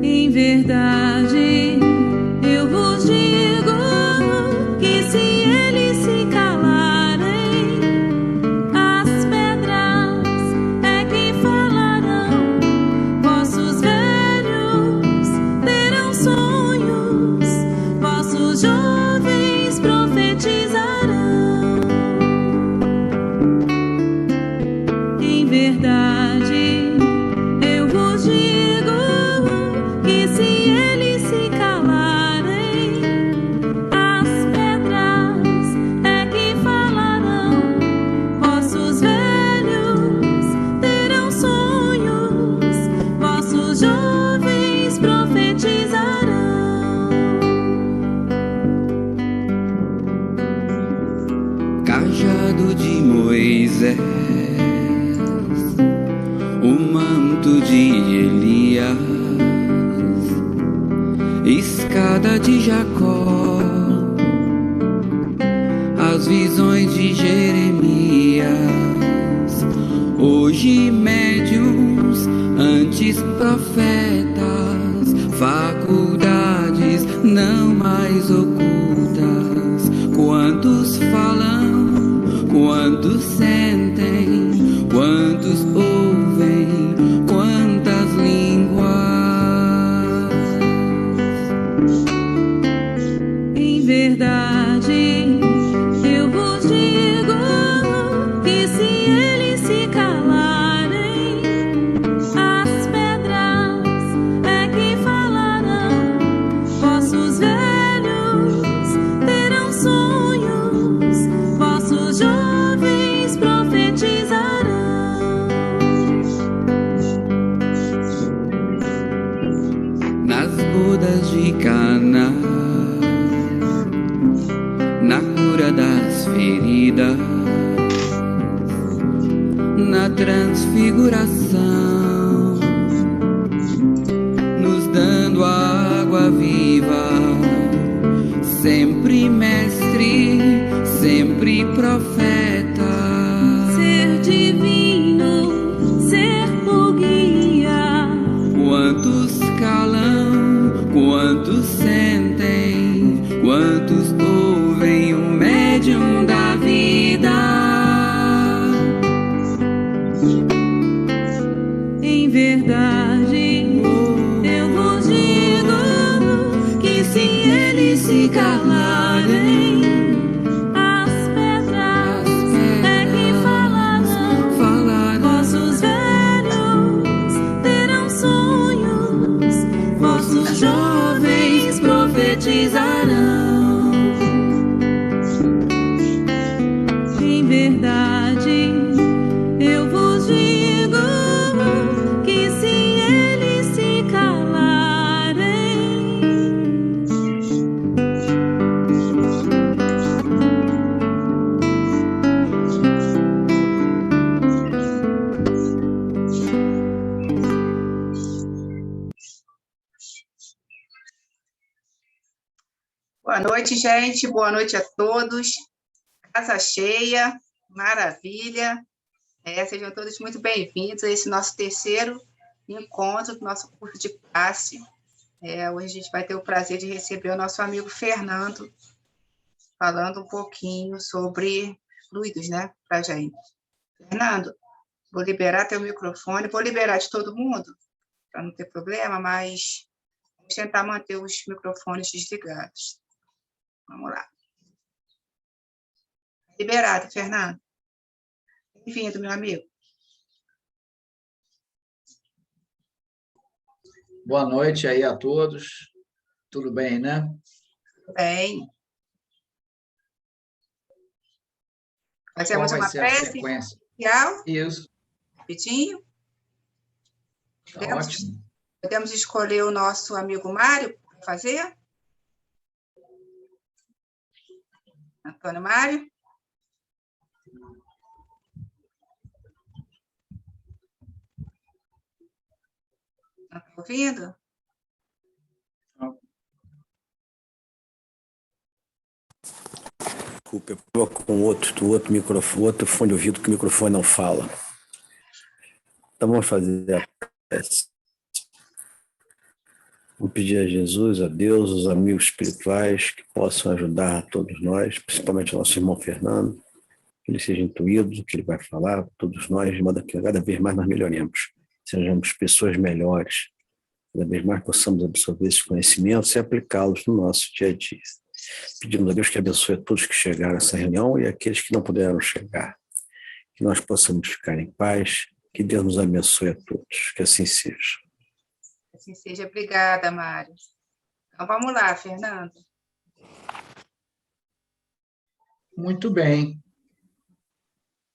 Em verdade, eu vos digo que se eles se calarem, as pedras é que falarão. Vossos velhos terão sonhos, vossos jovens profetizarão. Em verdade, eu vos digo que se eles se calarem, as pedras é que falarão. Vossos velhos terão sonhos, vossos jovens profetizarão. Cajado de Moisés, o manto de Elias, escada de Jacó, as visões de Jeremias, hoje médiuns, antes profetas, faculdades não mais ocultas. Quantos falam, quantos sentem, quantos ouvem, quantas línguas. Em verdade, eu vos digo que se eles se calarem, as pedras é que falarão. Vossos velhos terão sonhos, vossos jovens profetizarão. Nas bodas de Caná, na cura das feridas, na transfiguração, nos dando a água viva, sempre mestre, sempre profeta. Ser divino, ser por guia. Quantos calam, quantos sentem, quantos ouvem o médium da vida. Em verdade, eu vos digo que se eles se calarem, as pedras é que falarão. Vossos velhos terão sonhos, vossos jovens profetizarão. Em verdade, eu vos digo que se eles se calarem. Boa noite, gente. Boa noite a todos. Casa cheia, maravilha. Sejam todos muito bem-vindos a esse nosso terceiro encontro do nosso curso de passe. Hoje a gente vai ter o prazer de receber o nosso amigo Fernando, falando um pouquinho sobre fluidos, né, para a gente. Fernando, vou liberar teu microfone, vou liberar de todo mundo, para não ter problema, mas vamos tentar manter os microfones desligados. Vamos lá. Liberado, Fernando. Bem-vindo, meu amigo. Boa noite aí a todos. Tudo bem, né? Tudo bem. Fazemos Qual vai uma ser a prece sequência? inicial, Isso, rapidinho. tá ótimo. Podemos escolher o nosso amigo Mário para fazer? Antônio Mário? Não está ouvindo? Desculpa, eu estou com outro microfone, outro fone de ouvido que o microfone não fala. Então vamos fazer a prece. Vou pedir a Jesus, a Deus, os amigos espirituais que possam ajudar a todos nós, principalmente o nosso irmão Fernando, que ele seja intuído do que ele vai falar, todos nós, de modo que cada vez mais nós melhoremos, sejamos pessoas melhores, cada vez mais possamos absorver esses conhecimentos e aplicá-los no nosso dia a dia. Pedimos a Deus que abençoe a todos que chegaram a essa reunião e aqueles que não puderam chegar, que nós possamos ficar em paz, que Deus nos abençoe a todos, que assim seja. Assim seja. Obrigada, Mário. Então, vamos lá, Fernando. Muito bem.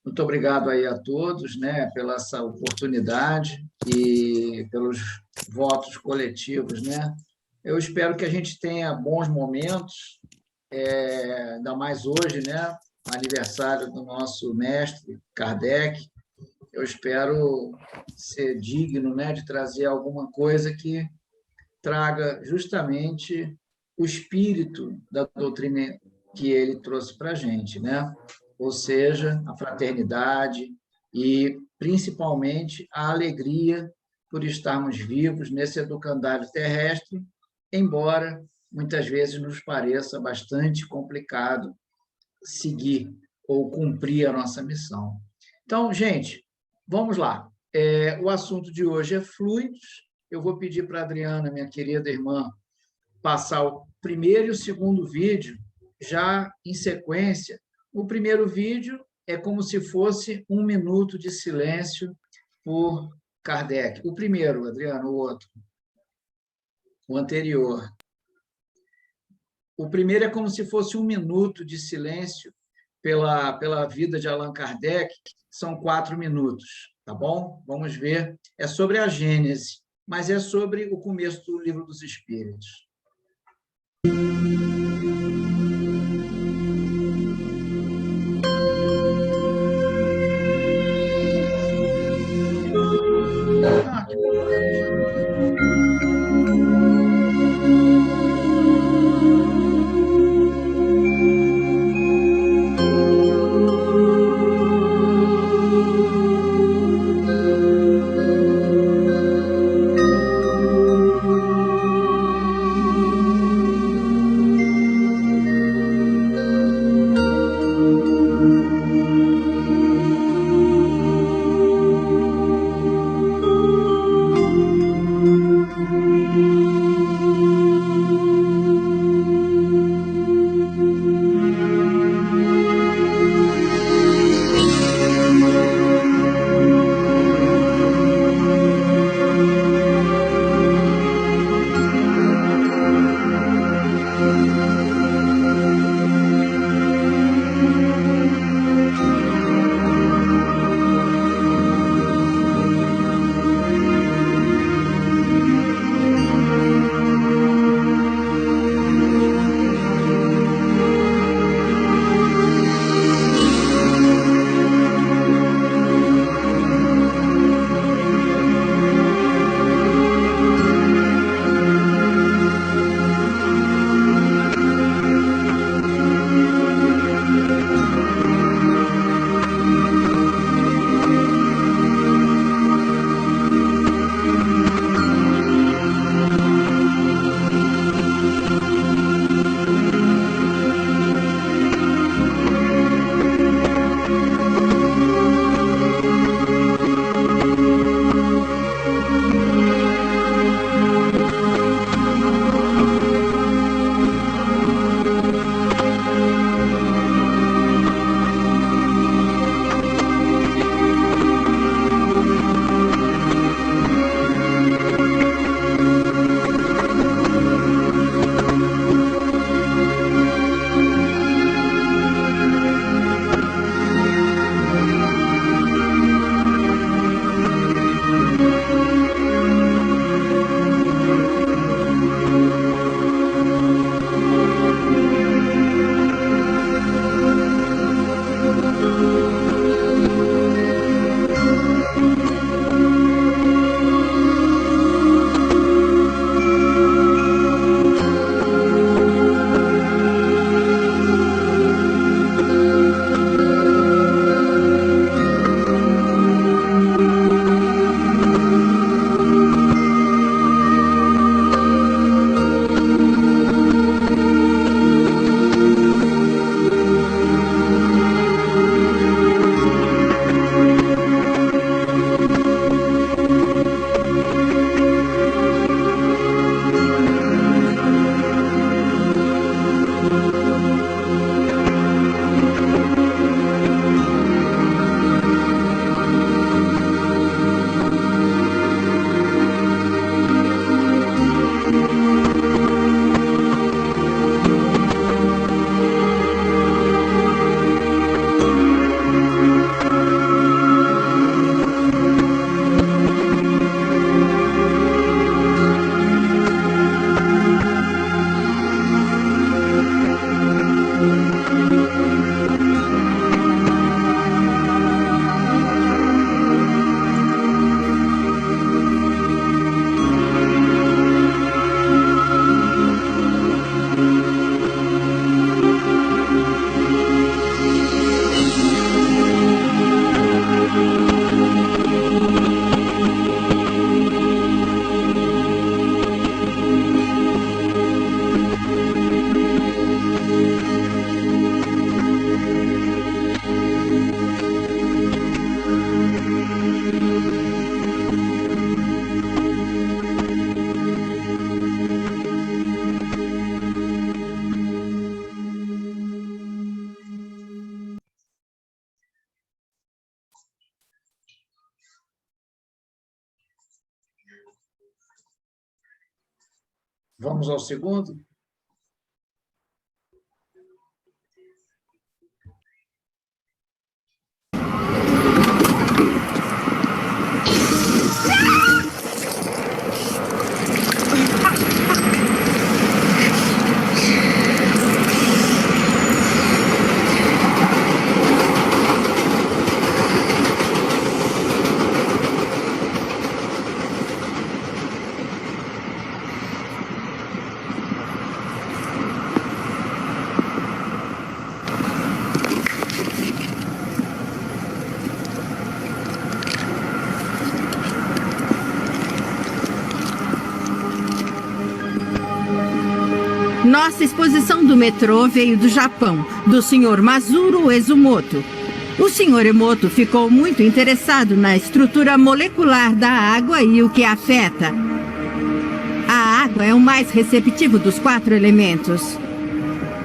Muito obrigado aí a todos, né, pela essa oportunidade e pelos votos coletivos, né? Eu espero que a gente tenha bons momentos, ainda mais hoje, né, aniversário do nosso mestre Kardec. Eu espero ser digno, né, de trazer alguma coisa que traga justamente o espírito da doutrina que ele trouxe para a gente, né? Ou seja, a fraternidade e, principalmente, a alegria por estarmos vivos nesse educandário terrestre, embora muitas vezes nos pareça bastante complicado seguir ou cumprir a nossa missão. Então, gente, vamos lá. O assunto de hoje é fluidos. Eu vou pedir para a Adriana, minha querida irmã, passar o primeiro e o segundo vídeo já em sequência. O primeiro vídeo é como se fosse 1 minuto de silêncio por Kardec. O primeiro, Adriano, o outro. O anterior. O primeiro é como se fosse 1 minuto de silêncio pela vida de Allan Kardec. São 4 minutos, tá bom? Vamos ver. É sobre a Gênese, mas é sobre o começo do Livro dos Espíritos. Que Vamos ao segundo? Nossa exposição do metrô veio do Japão, do Sr. Masuro Ezumoto. O Sr. Emoto ficou muito interessado na estrutura molecular da água e o que a afeta. A água é o mais receptivo dos 4 elementos.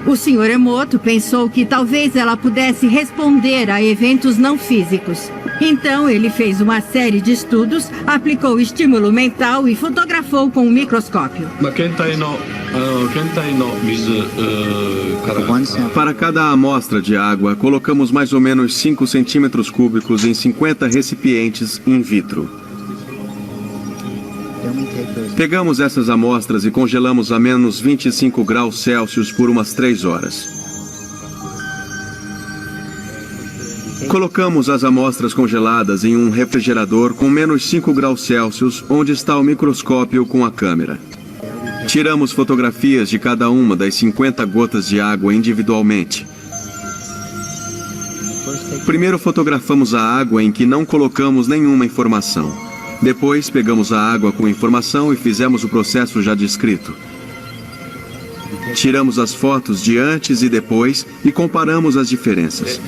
O Sr. Emoto pensou que talvez ela pudesse responder a eventos não físicos. Então ele fez uma série de estudos, aplicou estímulo mental e fotografou com um microscópio. Para cada amostra de água, colocamos mais ou menos 5 centímetros cúbicos em 50 recipientes in vitro. Pegamos essas amostras e congelamos a menos 25 graus Celsius por umas 3 horas. Colocamos as amostras congeladas em um refrigerador com menos 5 graus Celsius, onde está o microscópio com a câmera. Tiramos fotografias de cada uma das 50 gotas de água individualmente. Primeiro fotografamos a água em que não colocamos nenhuma informação. Depois pegamos a água com informação e fizemos o processo já descrito. Tiramos as fotos de antes e depois e comparamos as diferenças.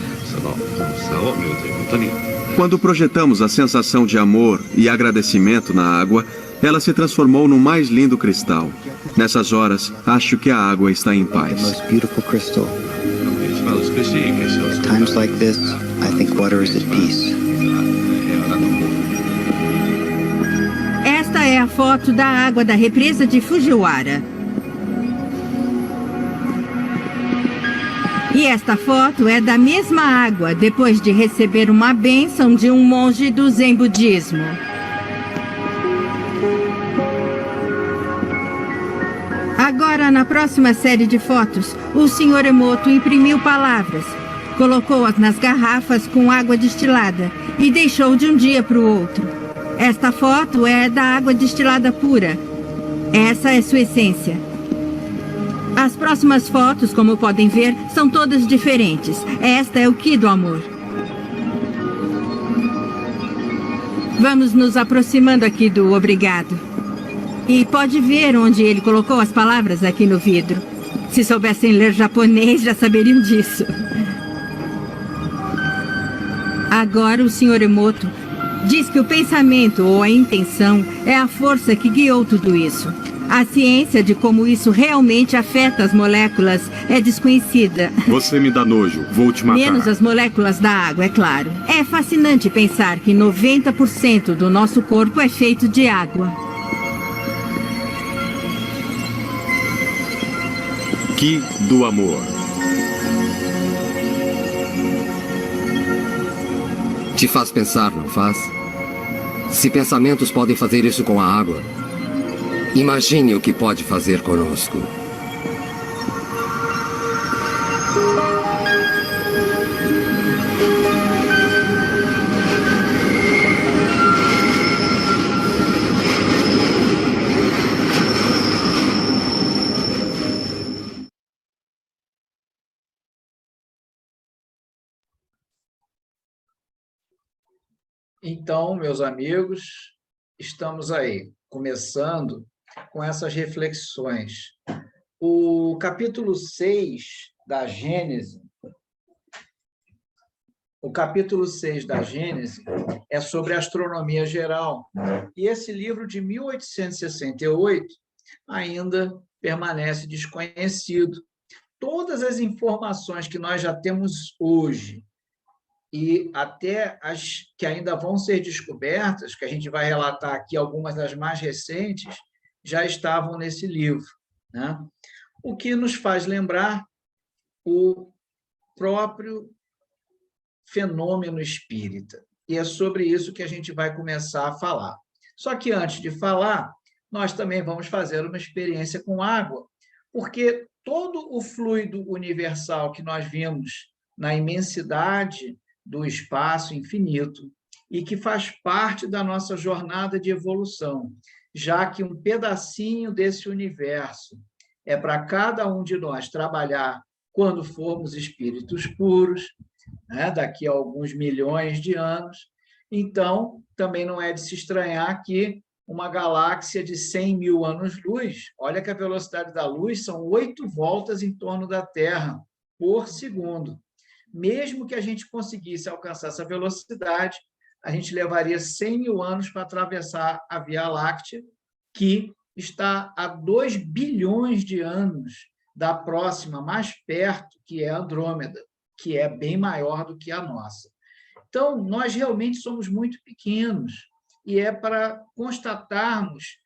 Quando projetamos a sensação de amor e agradecimento na água, ela se transformou no mais lindo cristal. Nessas horas, acho que a água está em paz. Times like this, I think water is at peace. Esta é a foto da água da represa de Fujiwara. E esta foto é da mesma água depois de receber uma bênção de um monge do Zen budismo. Agora, na próxima série de fotos, o Sr. Emoto imprimiu palavras, colocou-as nas garrafas com água destilada e deixou de um dia para o outro. Esta foto é da água destilada pura. Essa é sua essência. As próximas fotos, como podem ver, são todas diferentes. Esta é o Ki do amor. Vamos nos aproximando aqui do obrigado. E pode ver onde ele colocou as palavras aqui no vidro. Se soubessem ler japonês, já saberiam disso. Agora o Sr. Emoto diz que o pensamento ou a intenção é a força que guiou tudo isso. A ciência de como isso realmente afeta as moléculas é desconhecida. Você me dá nojo, vou te matar. Menos as moléculas da água, é claro. É fascinante pensar que 90% do nosso corpo é feito de água. Ki do amor. Te faz pensar, não faz? Se pensamentos podem fazer isso com a água, imagine o que pode fazer conosco. Então, meus amigos, estamos aí, começando com essas reflexões. O capítulo 6 da Gênese, é sobre astronomia geral. E esse livro de 1868 ainda permanece desconhecido. Todas as informações que nós já temos hoje, e até as que ainda vão ser descobertas, que a gente vai relatar aqui algumas das mais recentes, já estavam nesse livro, né? O que nos faz lembrar o próprio fenômeno espírita. E é sobre isso que a gente vai começar a falar. Só que antes de falar, nós também vamos fazer uma experiência com água, porque todo o fluido universal que nós vimos na imensidade do espaço infinito e que faz parte da nossa jornada de evolução, já que um pedacinho desse universo é para cada um de nós trabalhar quando formos espíritos puros, né, daqui a alguns milhões de anos. Então, também não é de se estranhar que uma galáxia de 100 mil anos-luz, olha que a velocidade da luz são 8 voltas em torno da Terra por segundo. Mesmo que a gente conseguisse alcançar essa velocidade, a gente levaria 100 mil anos para atravessar a Via Láctea, que está a 2 bilhões de anos da próxima mais perto, que é Andrômeda, que é bem maior do que a nossa. Então, nós realmente somos muito pequenos, e é para constatarmos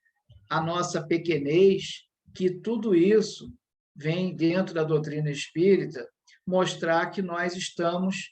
a nossa pequenez que tudo isso vem dentro da doutrina espírita mostrar que nós estamos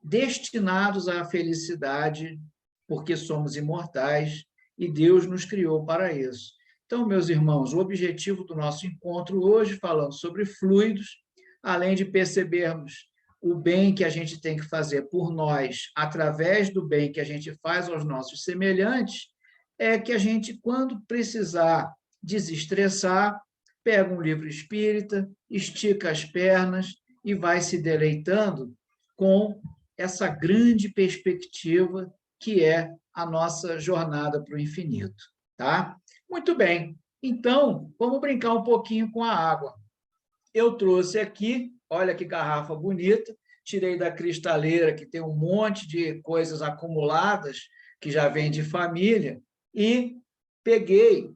destinados à felicidade, porque somos imortais e Deus nos criou para isso. Então, meus irmãos, o objetivo do nosso encontro hoje, falando sobre fluidos, além de percebermos o bem que a gente tem que fazer por nós, através do bem que a gente faz aos nossos semelhantes, é que a gente, quando precisar desestressar, pega um livro espírita, estica as pernas e vai se deleitando com essa grande perspectiva que é a nossa jornada para o infinito, tá? Muito bem, então, vamos brincar um pouquinho com a água. Eu trouxe aqui, olha que garrafa bonita, tirei da cristaleira, que tem um monte de coisas acumuladas, que já vem de família, e peguei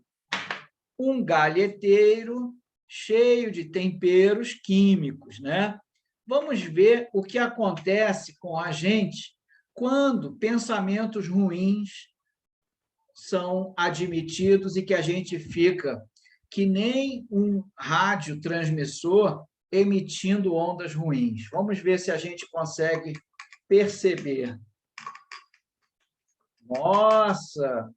um galheteiro cheio de temperos químicos, né? Vamos ver o que acontece com a gente quando pensamentos ruins são admitidos e que a gente fica que nem um radiotransmissor emitindo ondas ruins. Vamos ver se a gente consegue perceber. Nossa,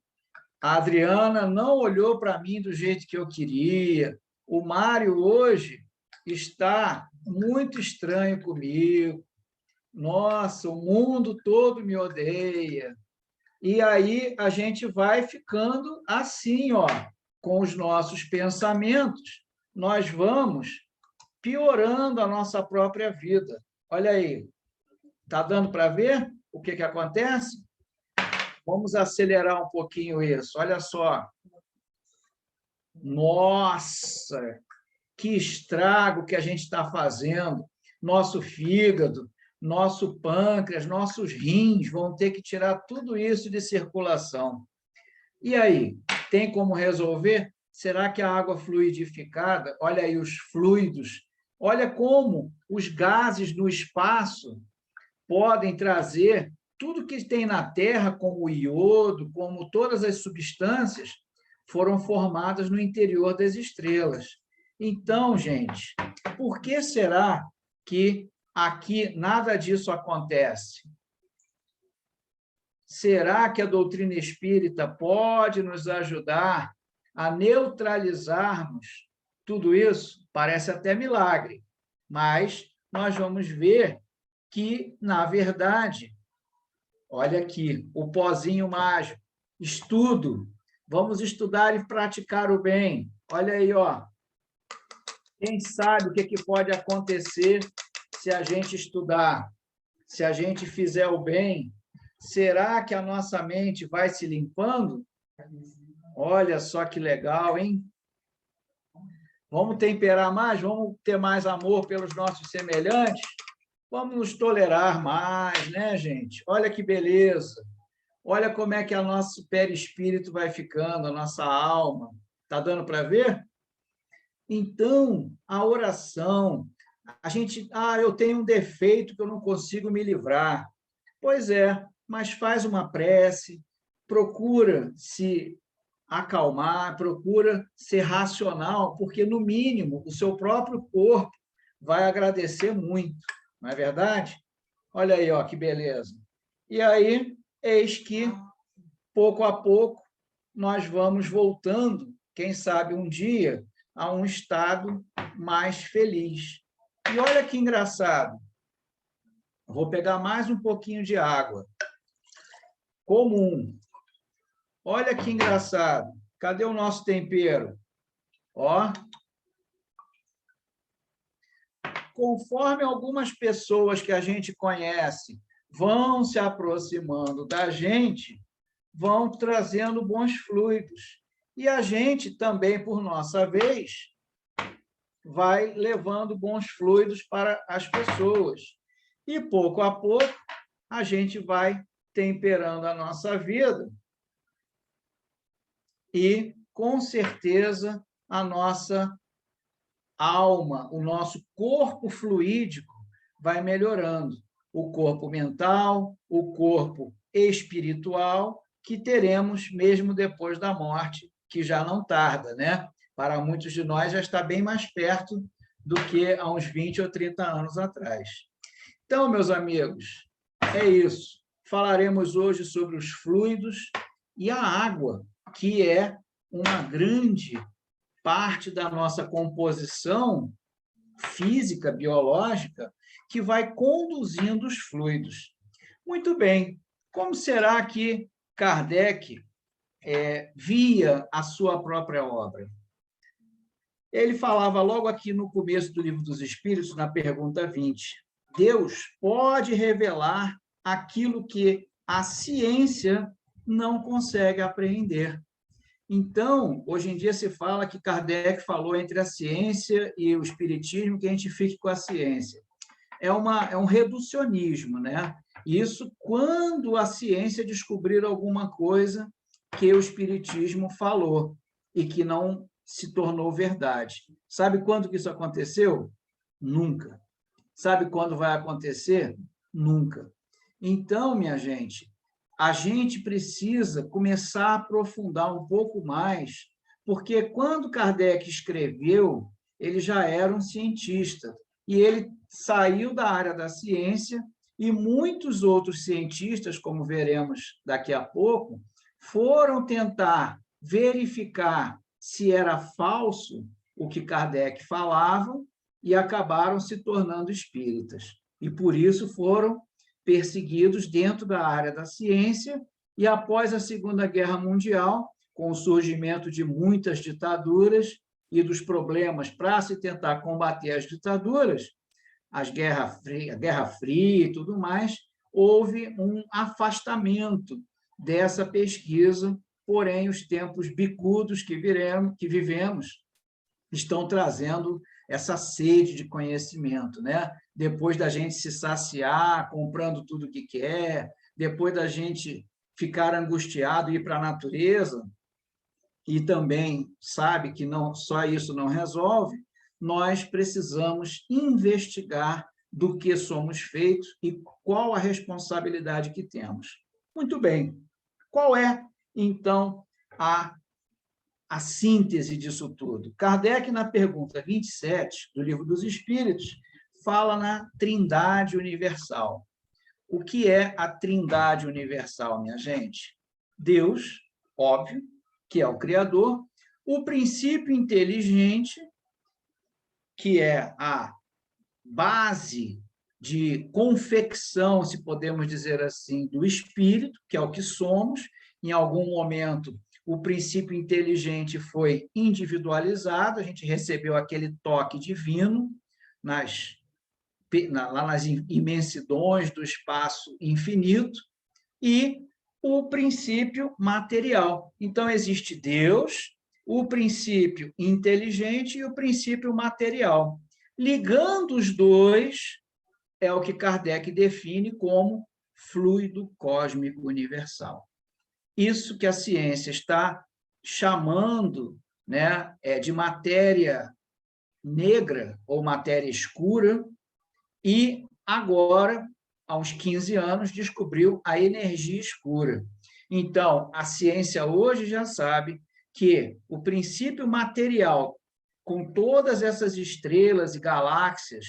a Adriana não olhou para mim do jeito que eu queria. O Mário hoje está muito estranho comigo. Nossa, o mundo todo me odeia. E aí a gente vai ficando assim, ó, com os nossos pensamentos, nós vamos piorando a nossa própria vida. Olha aí, está dando para ver o que acontece? Vamos acelerar um pouquinho isso. Olha só. Nossa, que estrago que a gente está fazendo. Nosso fígado, nosso pâncreas, nossos rins vão ter que tirar tudo isso de circulação. E aí, tem como resolver? Será que a água fluidificada, olha aí os fluidos, olha como os gases no espaço podem trazer tudo que tem na Terra, como o iodo, como todas as substâncias, foram formadas no interior das estrelas. Então, gente, por que será que aqui nada disso acontece? Será que a doutrina espírita pode nos ajudar a neutralizarmos tudo isso? Parece até milagre, mas nós vamos ver que, na verdade, olha aqui, o pozinho mágico, estudo, vamos estudar e praticar o bem. Olha aí, ó. Quem sabe o que pode acontecer se a gente estudar, se a gente fizer o bem? Será que a nossa mente vai se limpando? Olha só que legal, hein? Vamos temperar mais? Vamos ter mais amor pelos nossos semelhantes? Vamos nos tolerar mais, né, gente? Olha que beleza. Olha como é que o nosso perispírito vai ficando, a nossa alma. Está dando para ver? Então, a oração, a gente... eu tenho um defeito que eu não consigo me livrar. Pois é, mas faz uma prece, procura se acalmar, procura ser racional, porque, no mínimo, o seu próprio corpo vai agradecer muito, não é verdade? Olha aí, ó, que beleza. E aí, eis que, pouco a pouco, nós vamos voltando, quem sabe um dia, a um estado mais feliz. E olha que engraçado. Vou pegar mais um pouquinho de água. Comum. Olha que engraçado. Cadê o nosso tempero? Ó. Conforme algumas pessoas que a gente conhece vão se aproximando da gente, vão trazendo bons fluidos. E a gente também, por nossa vez, vai levando bons fluidos para as pessoas. E, pouco a pouco, a gente vai temperando a nossa vida e, com certeza, a nossa alma, o nosso corpo fluídico vai melhorando. O corpo mental, o corpo espiritual, que teremos mesmo depois da morte, que já não tarda, né? Para muitos de nós já está bem mais perto do que há uns 20 ou 30 anos atrás. Então, meus amigos, é isso. Falaremos hoje sobre os fluidos e a água, que é uma grande parte da nossa composição física, biológica, que vai conduzindo os fluidos. Muito bem. Como será que Kardec via a sua própria obra? Ele falava logo aqui no começo do Livro dos Espíritos, na pergunta 20, Deus pode revelar aquilo que a ciência não consegue apreender. Então, hoje em dia se fala que Kardec falou entre a ciência e o espiritismo, que a gente fique com a ciência. É um reducionismo, né? Isso quando a ciência descobrir alguma coisa que o espiritismo falou e que não se tornou verdade. Sabe quando que isso aconteceu? Nunca. Sabe quando vai acontecer? Nunca. Então, minha gente, a gente precisa começar a aprofundar um pouco mais, porque quando Kardec escreveu, ele já era um cientista, e ele saiu da área da ciência, e muitos outros cientistas, como veremos daqui a pouco, foram tentar verificar se era falso o que Kardec falava, e acabaram se tornando espíritas. E, por isso, foram perseguidos dentro da área da ciência, e após a Segunda Guerra Mundial, com o surgimento de muitas ditaduras e dos problemas para se tentar combater as ditaduras, a Guerra Fria e tudo mais, houve um afastamento dessa pesquisa, porém os tempos bicudos que vivemos estão trazendo essa sede de conhecimento, né? Depois da gente se saciar, comprando tudo o que quer, depois da gente ficar angustiado e ir para a natureza, e também sabe que não, só isso não resolve, nós precisamos investigar do que somos feitos e qual a responsabilidade que temos. Muito bem. Qual é, então, a síntese disso tudo? Kardec, na pergunta 27 do Livro dos Espíritos, fala na Trindade Universal. O que é a Trindade Universal, minha gente? Deus, óbvio, que é o Criador, o princípio inteligente, que é a base de confecção, se podemos dizer assim, do espírito, que é o que somos. Em algum momento, o princípio inteligente foi individualizado, a gente recebeu aquele toque divino lá nas imensidões do espaço infinito, e o princípio material. Então, existe Deus, o princípio inteligente e o princípio material. Ligando os dois, é o que Kardec define como fluido cósmico universal. Isso que a ciência está chamando, né, de matéria negra ou matéria escura, e agora, há uns 15 anos, descobriu a energia escura. Então, a ciência hoje já sabe que o princípio material, com todas essas estrelas e galáxias,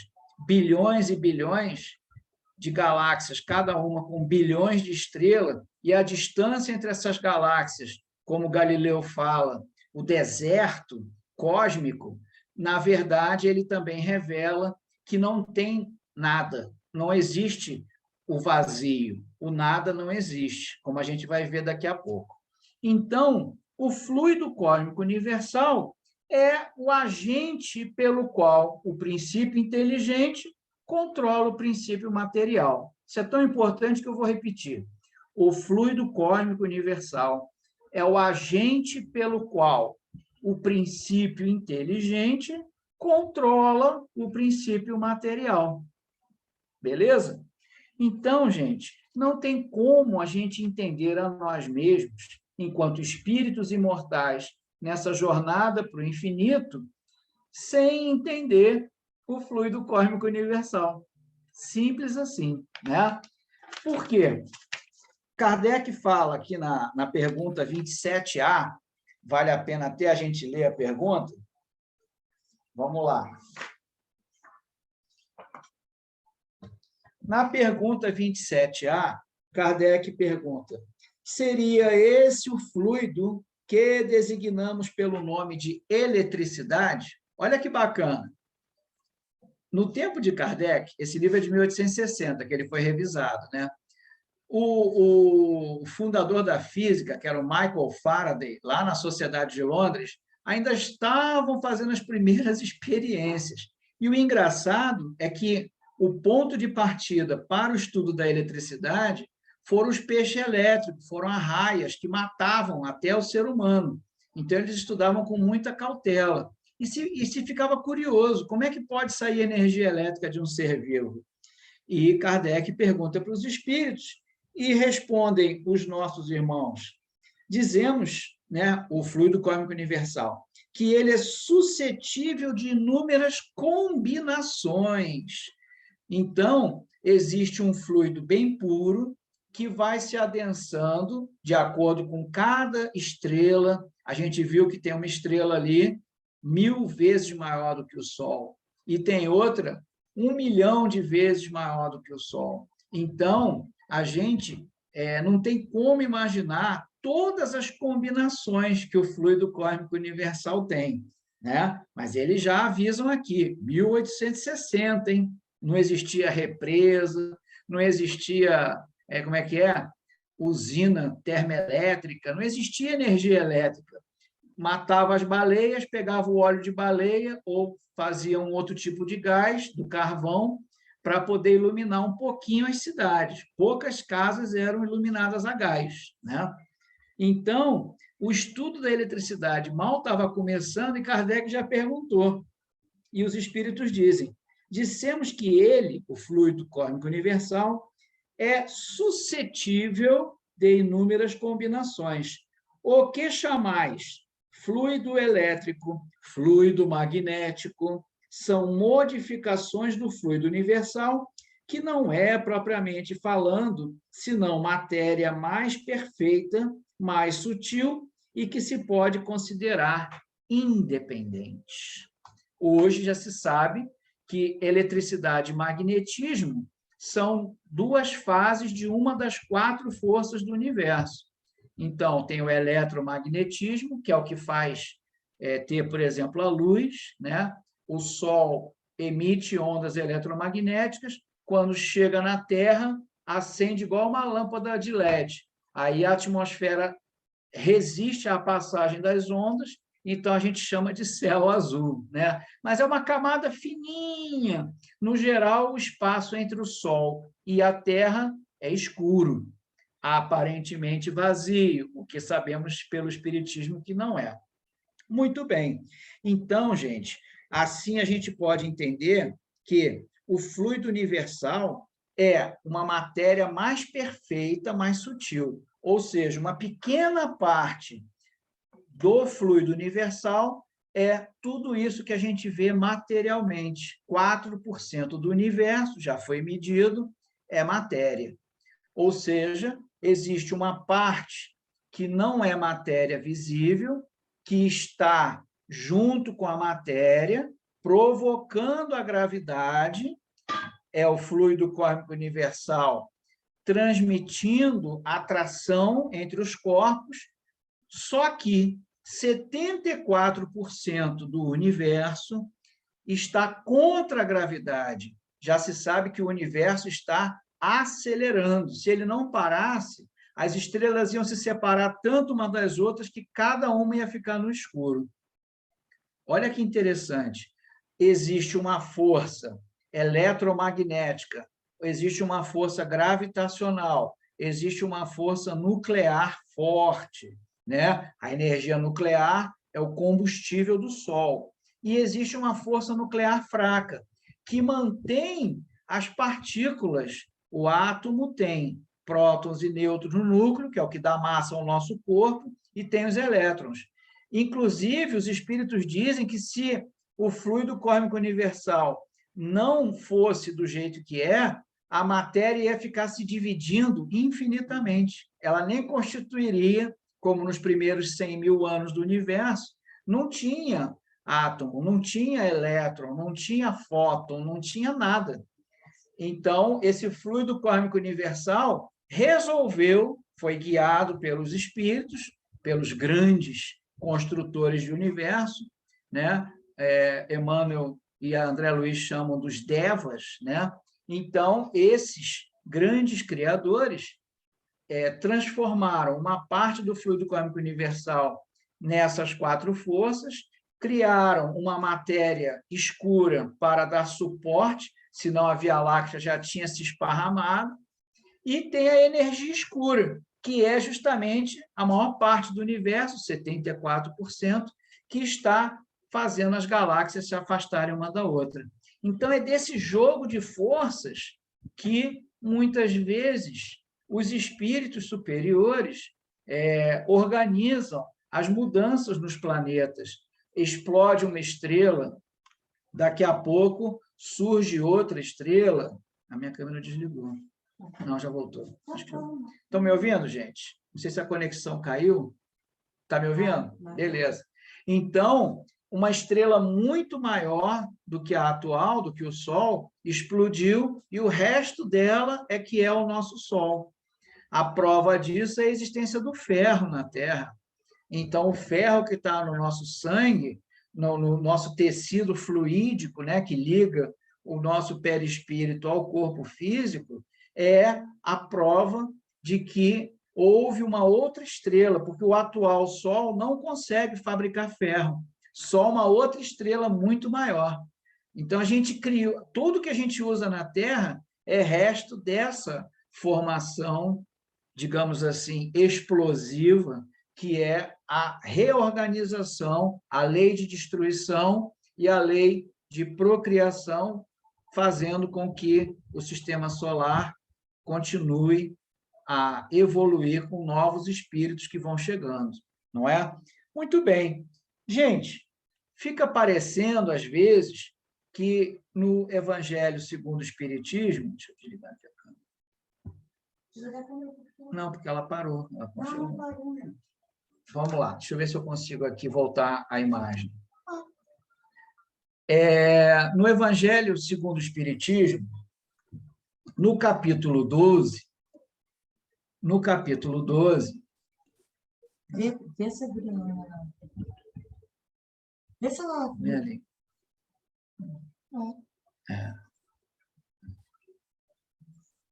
bilhões e bilhões de galáxias, cada uma com bilhões de estrelas, e a distância entre essas galáxias, como Galileu fala, o deserto cósmico, na verdade, ele também revela que não tem nada, não existe o vazio, o nada não existe, como a gente vai ver daqui a pouco. Então, o fluido cósmico universal é o agente pelo qual o princípio inteligente controla o princípio material. Isso é tão importante que eu vou repetir. O fluido cósmico universal é o agente pelo qual o princípio inteligente controla o princípio material. Beleza? Então, gente, não tem como a gente entender a nós mesmos, enquanto espíritos imortais, nessa jornada para o infinito, sem entender o fluido cósmico universal. Simples assim, né? Por quê? Kardec fala aqui na pergunta 27A, vale a pena até a gente ler a pergunta? Vamos lá. Na pergunta 27A, Kardec pergunta: seria esse o fluido que designamos pelo nome de eletricidade? Olha que bacana. No tempo de Kardec, esse livro é de 1860, que ele foi revisado, né? O fundador da física, que era o Michael Faraday, lá na Sociedade de Londres, ainda estavam fazendo as primeiras experiências. E o engraçado é que o ponto de partida para o estudo da eletricidade foram os peixes elétricos, foram as raias que matavam até o ser humano. Então, eles estudavam com muita cautela. E se ficava curioso, como é que pode sair energia elétrica de um ser vivo? E Kardec pergunta para os espíritos, e respondem os nossos irmãos. Dizemos, né, o fluido cósmico universal, que ele é suscetível de inúmeras combinações. Então, existe um fluido bem puro que vai se adensando de acordo com cada estrela. A gente viu que tem uma estrela ali 1000 vezes maior do que o Sol, e tem outra 1 milhão de vezes maior do que o Sol. Então, a gente não tem como imaginar todas as combinações que o fluido cósmico universal tem, né? Mas eles já avisam aqui, 1860, hein? Não existia represa, não existia, usina termoelétrica, não existia energia elétrica. Matava as baleias, pegava o óleo de baleia ou fazia um outro tipo de gás, do carvão, para poder iluminar um pouquinho as cidades. Poucas casas eram iluminadas a gás, né? Então, o estudo da eletricidade mal estava começando e Kardec já perguntou. E os espíritos dizem: dissemos que ele, o fluido cósmico universal, é suscetível de inúmeras combinações. O que chamais fluido elétrico, fluido magnético, são modificações do fluido universal, que não é, propriamente falando, senão matéria mais perfeita, mais sutil e que se pode considerar independente. Hoje já se sabe que eletricidade e magnetismo são duas fases de uma das 4 forças do universo. Então, tem o eletromagnetismo, que é o que faz ter, por exemplo, a luz, né? O Sol emite ondas eletromagnéticas, quando chega na Terra, acende igual uma lâmpada de LED. Aí a atmosfera resiste à passagem das ondas, então a gente chama de céu azul, né? Mas é uma camada fininha. No geral, o espaço entre o Sol e a Terra é escuro, aparentemente vazio, o que sabemos pelo Espiritismo que não é. Muito bem. Então, gente, assim a gente pode entender que o fluido universal é uma matéria mais perfeita, mais sutil, ou seja, uma pequena parte do fluido universal é tudo isso que a gente vê materialmente. 4% do universo, já foi medido, é matéria. Ou seja, existe uma parte que não é matéria visível, que está junto com a matéria, provocando a gravidade, é o fluido cósmico universal, transmitindo atração entre os corpos, só que 74% do universo está contra a gravidade. Já se sabe que o universo está acelerando. Se ele não parasse, as estrelas iam se separar tanto uma das outras que cada uma ia ficar no escuro. Olha que interessante. Existe uma força eletromagnética, existe uma força gravitacional, existe uma força nuclear forte, né? A energia nuclear é o combustível do Sol. E existe uma força nuclear fraca, que mantém as partículas. O átomo tem prótons e nêutrons no núcleo, que é o que dá massa ao nosso corpo, e tem os elétrons. Inclusive, os espíritos dizem que se o fluido cósmico universal não fosse do jeito que é, a matéria ia ficar se dividindo infinitamente. Ela nem constituiria, como nos primeiros 100 mil anos do universo, não tinha átomo, não tinha elétron, não tinha fóton, não tinha nada. Então, esse fluido cósmico universal resolveu, foi guiado pelos espíritos, pelos grandes construtores de universo, né? Emmanuel e André Luiz chamam dos devas, né? Então, esses grandes criadores transformaram uma parte do fluido cósmico universal nessas 4 forças, criaram uma matéria escura para dar suporte, senão a Via Láctea já tinha se esparramado, e tem a energia escura, que é justamente a maior parte do universo, 74%, que está fazendo as galáxias se afastarem uma da outra. Então, é desse jogo de forças que, muitas vezes, os espíritos superiores organizam as mudanças nos planetas. Explode uma estrela, daqui a pouco surge outra estrela. A minha câmera desligou. Não, já voltou. Estão me ouvindo, gente? Não sei se a conexão caiu. Está me ouvindo? Beleza. Então, uma estrela muito maior do que a atual, do que o Sol, explodiu e o resto dela é que é o nosso Sol. A prova disso é a existência do ferro na Terra. Então, o ferro que está no nosso sangue, no nosso tecido fluídico, né, que liga o nosso perispírito ao corpo físico, é a prova de que houve uma outra estrela, porque o atual Sol não consegue fabricar ferro, só uma outra estrela muito maior. Então, a gente criou, tudo que a gente usa na Terra é resto dessa formação, digamos assim, explosiva, que é a reorganização, a lei de destruição e a lei de procriação, fazendo com que o sistema solar continue a evoluir com novos espíritos que vão chegando, não é? Muito bem. Gente, fica parecendo, às vezes, que no Evangelho segundo o Espiritismo... Deixa eu desligar aqui a câmera. Não, porque ela parou. Ela continuou. Vamos lá, deixa eu ver se eu consigo aqui voltar à imagem. No Evangelho segundo o Espiritismo, no capítulo 12, Vê se ela...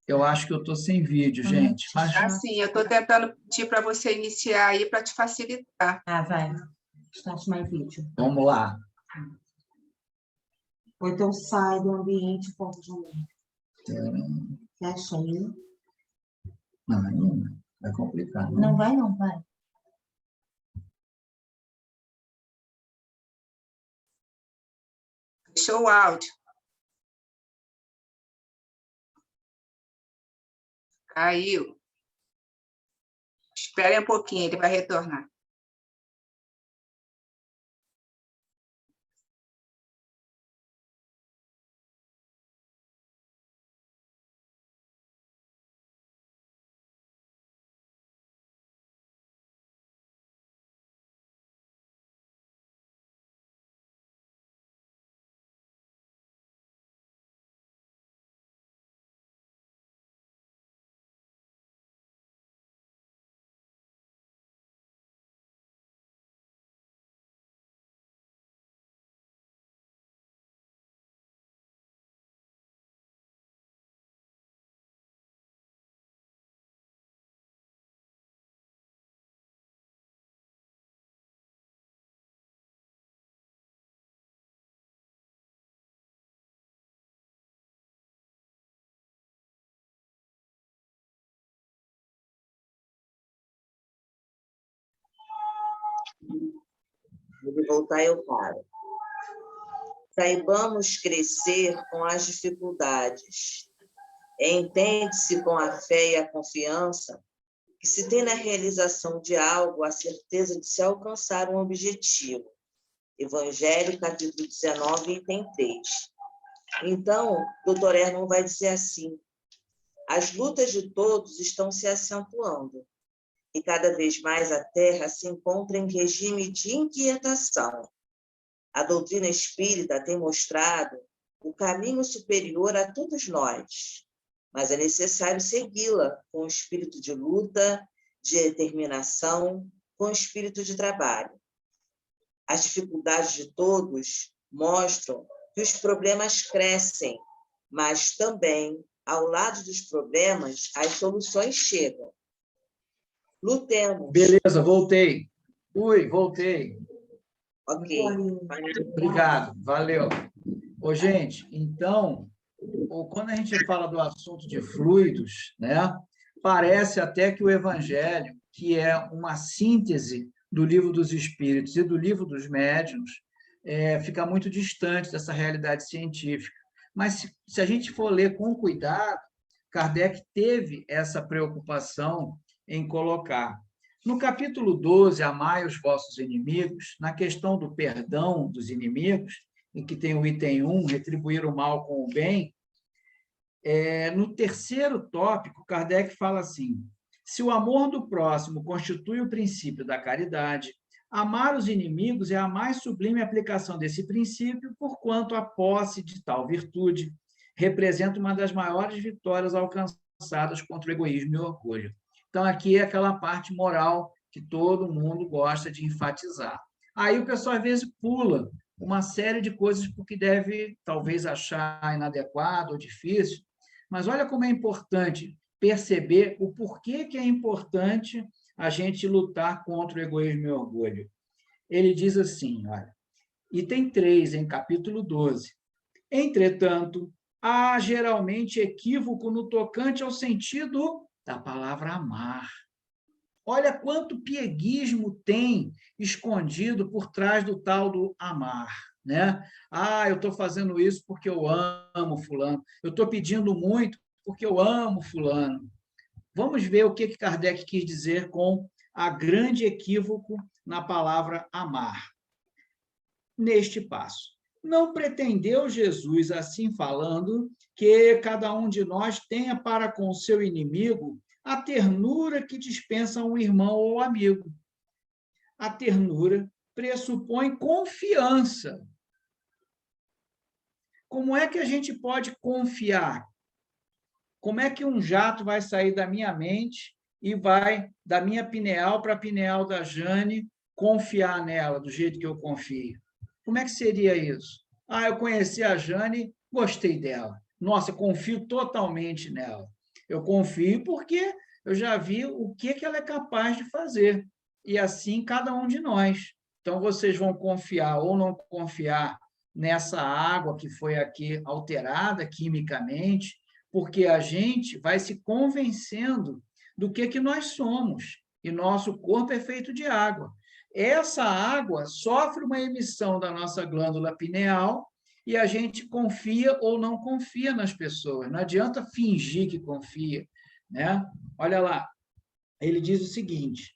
Eu acho que eu estou sem vídeo, gente. Mas... Sim, eu estou tentando pedir para você iniciar aí para te facilitar. Vai. Start mais vídeo. Vamos lá. Ou então sai do ambiente, ponto de novo. Fecha aí. Não, vai complicar. Não vai, não vai. Fechou o áudio. Caiu. Espere um pouquinho, ele vai retornar. Ele voltar, eu paro. Saibamos crescer com as dificuldades. Entende-se com a fé e a confiança que se tem na realização de algo a certeza de se alcançar um objetivo. Evangelho, capítulo 19, item 3. Então, Dr. Herman vai dizer assim: as lutas de todos estão se acentuando e cada vez mais a Terra se encontra em regime de inquietação. A doutrina espírita tem mostrado o caminho superior a todos nós, mas é necessário segui-la com espírito de luta, de determinação, com espírito de trabalho. As dificuldades de todos mostram que os problemas crescem, mas também, ao lado dos problemas, as soluções chegam. Lutemos. Beleza, voltei. Voltei. Ok. Obrigado, valeu. Ô, gente, então, quando a gente fala do assunto de fluidos, né, parece até que o Evangelho, que é uma síntese do Livro dos Espíritos e do Livro dos Médiuns, fica muito distante dessa realidade científica. Mas, se a gente for ler com cuidado, Kardec teve essa preocupação em colocar. No capítulo 12, Amai os vossos inimigos, na questão do perdão dos inimigos, em que tem o item 1, retribuir o mal com o bem, no terceiro tópico, Kardec fala assim: se o amor do próximo constitui o princípio da caridade, amar os inimigos é a mais sublime aplicação desse princípio, porquanto a posse de tal virtude representa uma das maiores vitórias alcançadas contra o egoísmo e o orgulho. Então, aqui é aquela parte moral que todo mundo gosta de enfatizar. Aí o pessoal, às vezes, pula uma série de coisas porque deve, talvez, achar inadequado ou difícil, mas olha como é importante perceber o porquê que é importante a gente lutar contra o egoísmo e o orgulho. Ele diz assim, olha, item 3, em capítulo 12. Entretanto, há geralmente equívoco no tocante ao sentido da palavra amar. Olha quanto pieguismo tem escondido por trás do tal do amar, né? Eu estou fazendo isso porque eu amo fulano, eu estou pedindo muito porque eu amo fulano. Vamos ver o que Kardec quis dizer com a grande equívoco na palavra amar. Neste passo, não pretendeu Jesus, assim falando, que cada um de nós tenha para com seu inimigo a ternura que dispensa um irmão ou amigo. A ternura pressupõe confiança. Como é que a gente pode confiar? Como é que um jato vai sair da minha mente e vai da minha pineal para a pineal da Jane confiar nela do jeito que eu confio? Como é que seria isso? Eu conheci a Jane, gostei dela. Nossa, confio totalmente nela. Eu confio porque eu já vi o que ela é capaz de fazer. E assim, cada um de nós. Então, vocês vão confiar ou não confiar nessa água que foi aqui alterada quimicamente, porque a gente vai se convencendo do que nós somos. E nosso corpo é feito de água. Essa água sofre uma emissão da nossa glândula pineal e a gente confia ou não confia nas pessoas. Não adianta fingir que confia, né? Olha lá, ele diz o seguinte: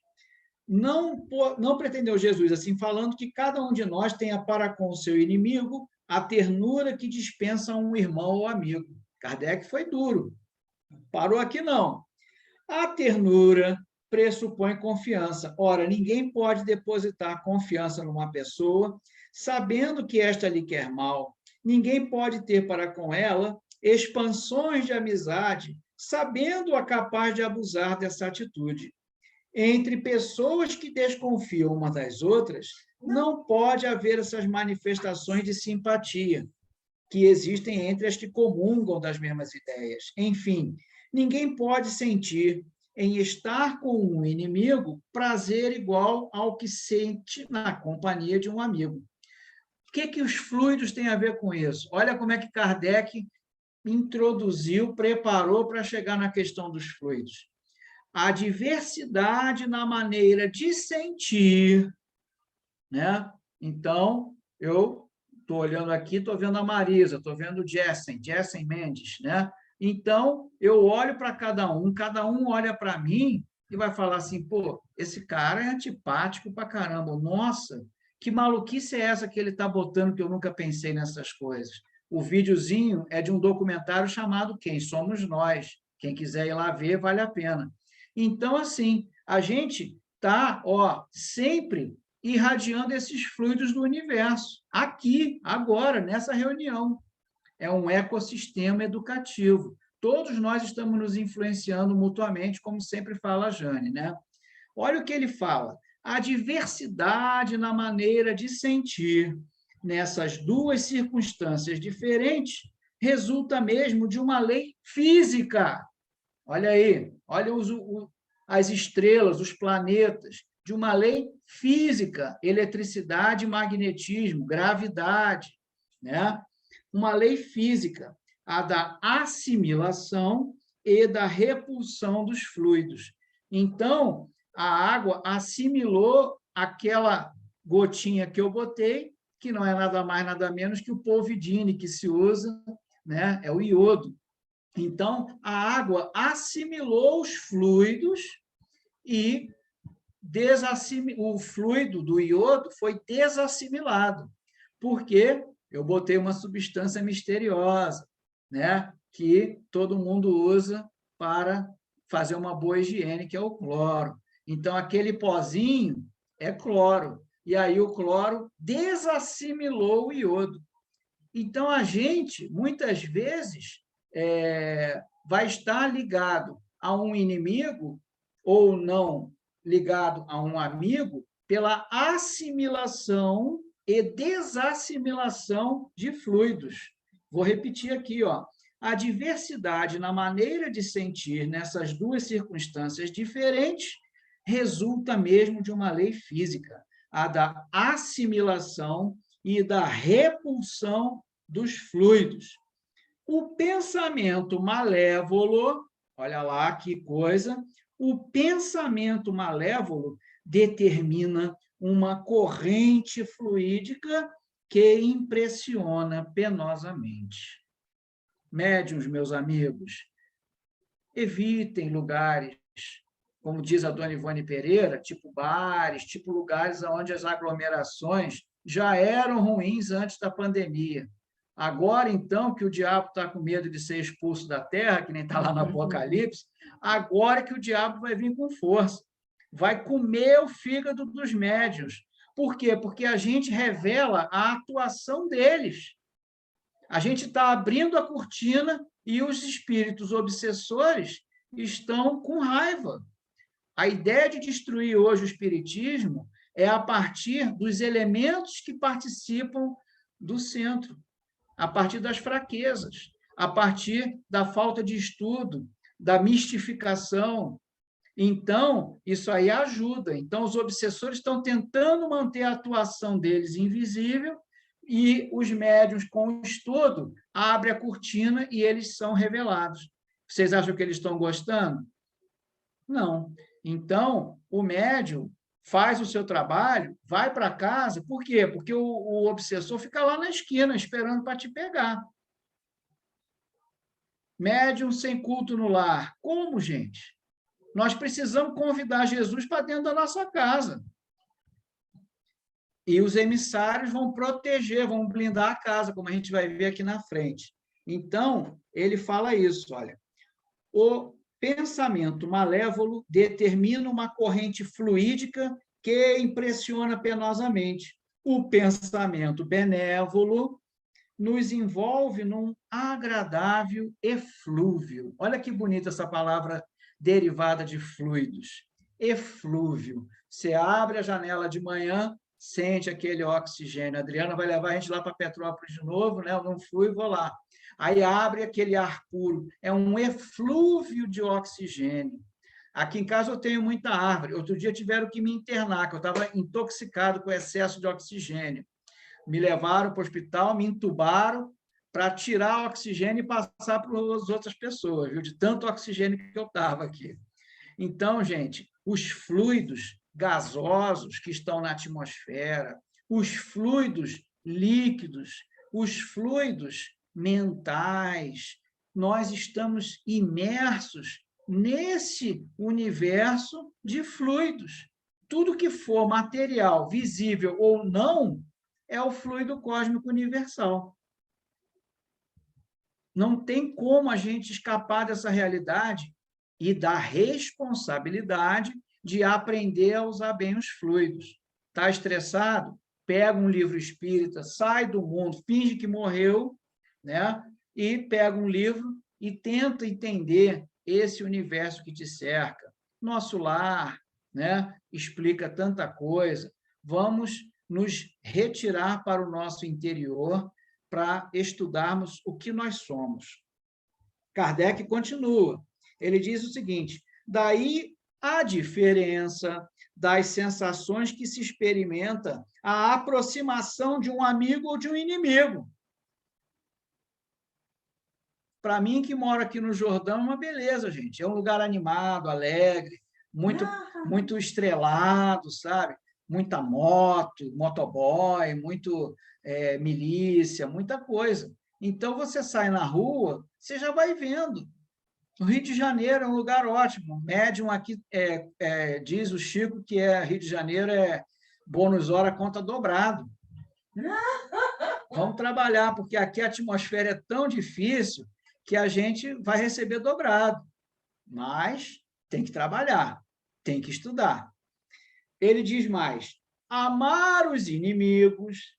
não pretendeu Jesus, assim falando, que cada um de nós tenha para com o seu inimigo a ternura que dispensa um irmão ou amigo. Kardec foi duro. Parou aqui, não. A ternura pressupõe confiança. Ora, ninguém pode depositar confiança numa pessoa sabendo que esta lhe quer mal. Ninguém pode ter para com ela expansões de amizade, sabendo-a capaz de abusar dessa atitude. Entre pessoas que desconfiam uma das outras, não pode haver essas manifestações de simpatia que existem entre as que comungam das mesmas ideias. Enfim, ninguém pode sentir em estar com um inimigo prazer igual ao que sente na companhia de um amigo. O que os fluidos têm a ver com isso? Olha como é que Kardec introduziu, preparou para chegar na questão dos fluidos. A diversidade na maneira de sentir, né, Então, eu estou olhando aqui, estou vendo a Marisa, estou vendo o Jessen Mendes, né? Então, eu olho para cada um olha para mim e vai falar assim, pô, esse cara é antipático pra caramba, nossa, que maluquice é essa que ele está botando que eu nunca pensei nessas coisas? O videozinho é de um documentário chamado Quem Somos Nós. Quem quiser ir lá ver, vale a pena. Então, assim, a gente está sempre irradiando esses fluidos do universo, aqui, agora, nessa reunião. É um ecossistema educativo. Todos nós estamos nos influenciando mutuamente, como sempre fala a Jane, né? Olha o que ele fala. A diversidade na maneira de sentir nessas duas circunstâncias diferentes resulta mesmo de uma lei física. Olha aí, olha as estrelas, os planetas, de uma lei física, eletricidade, magnetismo, gravidade, né? Uma lei física, a da assimilação e da repulsão dos fluidos. Então, a água assimilou aquela gotinha que eu botei, que não é nada mais, nada menos que o polvidine que se usa, né? É o iodo. Então, a água assimilou os fluidos e o fluido do iodo foi desassimilado. Por quê? Eu botei uma substância misteriosa, né? Que todo mundo usa para fazer uma boa higiene, que é o cloro. Então, aquele pozinho é cloro. E aí o cloro desassimilou o iodo. Então, a gente, muitas vezes, vai estar ligado a um inimigo ou não ligado a um amigo pela assimilação e desassimilação de fluidos. Vou repetir aqui, a diversidade na maneira de sentir nessas duas circunstâncias diferentes resulta mesmo de uma lei física, a da assimilação e da repulsão dos fluidos. O pensamento malévolo, olha lá que coisa, o pensamento malévolo determina uma corrente fluídica que impressiona penosamente. Médiuns, meus amigos, evitem lugares, como diz a dona Ivone Pereira, tipo bares, tipo lugares onde as aglomerações já eram ruins antes da pandemia. Agora, então, que o diabo está com medo de ser expulso da terra, que nem está lá no Apocalipse, agora que o diabo vai vir com força, vai comer o fígado dos médiuns. Por quê? Porque a gente revela a atuação deles. A gente está abrindo a cortina e os espíritos obsessores estão com raiva. A ideia de destruir hoje o espiritismo é a partir dos elementos que participam do centro, a partir das fraquezas, a partir da falta de estudo, da mistificação. Então, isso aí ajuda. Então, os obsessores estão tentando manter a atuação deles invisível e os médiuns, com o estudo, abrem a cortina e eles são revelados. Vocês acham que eles estão gostando? Não. Então, o médium faz o seu trabalho, vai para casa, por quê? Porque o obsessor fica lá na esquina esperando para te pegar. Médium sem culto no lar. Como, gente? Nós precisamos convidar Jesus para dentro da nossa casa. E os emissários vão proteger, vão blindar a casa, como a gente vai ver aqui na frente. Então, ele fala isso, olha. O pensamento malévolo determina uma corrente fluídica que impressiona penosamente. O pensamento benévolo nos envolve num agradável eflúvio. Olha que bonita essa palavra derivada de fluidos. Eflúvio. Você abre a janela de manhã, sente aquele oxigênio. A Adriana vai levar a gente lá para Petrópolis de novo, né? Eu não fui, vou lá. Aí abre aquele ar puro. É um eflúvio de oxigênio. Aqui em casa eu tenho muita árvore. Outro dia tiveram que me internar, que eu estava intoxicado com excesso de oxigênio. Me levaram para o hospital, me entubaram para tirar o oxigênio e passar para as outras pessoas, viu? De tanto oxigênio que eu estava aqui. Então, gente, os fluidos gasosos que estão na atmosfera, os fluidos líquidos, os fluidos mentais. Nós estamos imersos nesse universo de fluidos. Tudo que for material, visível ou não, é o fluido cósmico universal. Não tem como a gente escapar dessa realidade e da responsabilidade de aprender a usar bem os fluidos. Está estressado? Pega um livro espírita, sai do mundo, finge que morreu, né? E pega um livro e tenta entender esse universo que te cerca. Nosso lar, né? Explica tanta coisa. Vamos nos retirar para o nosso interior para estudarmos o que nós somos. Kardec continua. Ele diz o seguinte: daí a diferença das sensações que se experimenta a aproximação de um amigo ou de um inimigo. Para mim, que moro aqui no Jordão, é uma beleza, gente. É um lugar animado, alegre, muito estrelado, sabe? Muita moto, motoboy, muito milícia, muita coisa. Então, você sai na rua, você já vai vendo. O Rio de Janeiro é um lugar ótimo. Médium aqui, diz o Chico, que Rio de Janeiro é bônus hora, conta dobrado. Vamos trabalhar, porque aqui a atmosfera é tão difícil que a gente vai receber dobrado. Mas tem que trabalhar, tem que estudar. Ele diz mais: amar os inimigos,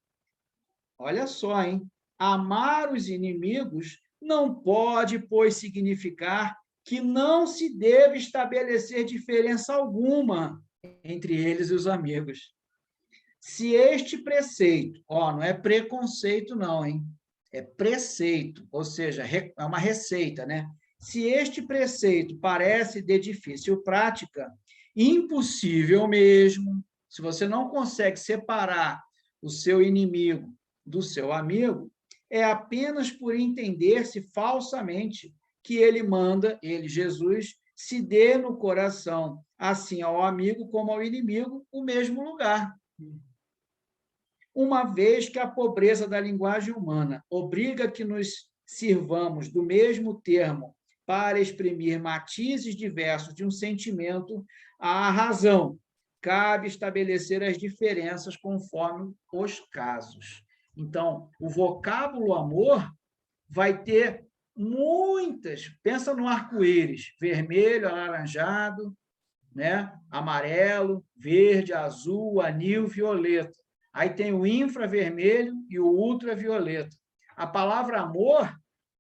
olha só, hein? Amar os inimigos não pode, pois, significar que não se deve estabelecer diferença alguma entre eles e os amigos. Se este preceito, não é preconceito não, hein? É preceito, ou seja, é uma receita, né? Se este preceito parece de difícil prática, impossível mesmo, se você não consegue separar o seu inimigo do seu amigo, é apenas por entender-se falsamente que ele manda, ele, Jesus, se dê no coração, assim ao amigo como ao inimigo, o mesmo lugar. Uma vez que a pobreza da linguagem humana obriga que nos sirvamos do mesmo termo para exprimir matizes diversos de um sentimento, à razão cabe estabelecer as diferenças conforme os casos. Então, o vocábulo amor vai ter muitas, pensa no arco-íris, vermelho, alaranjado, né? Amarelo, verde, azul, anil, violeta. Aí tem o infravermelho e o ultravioleta. A palavra amor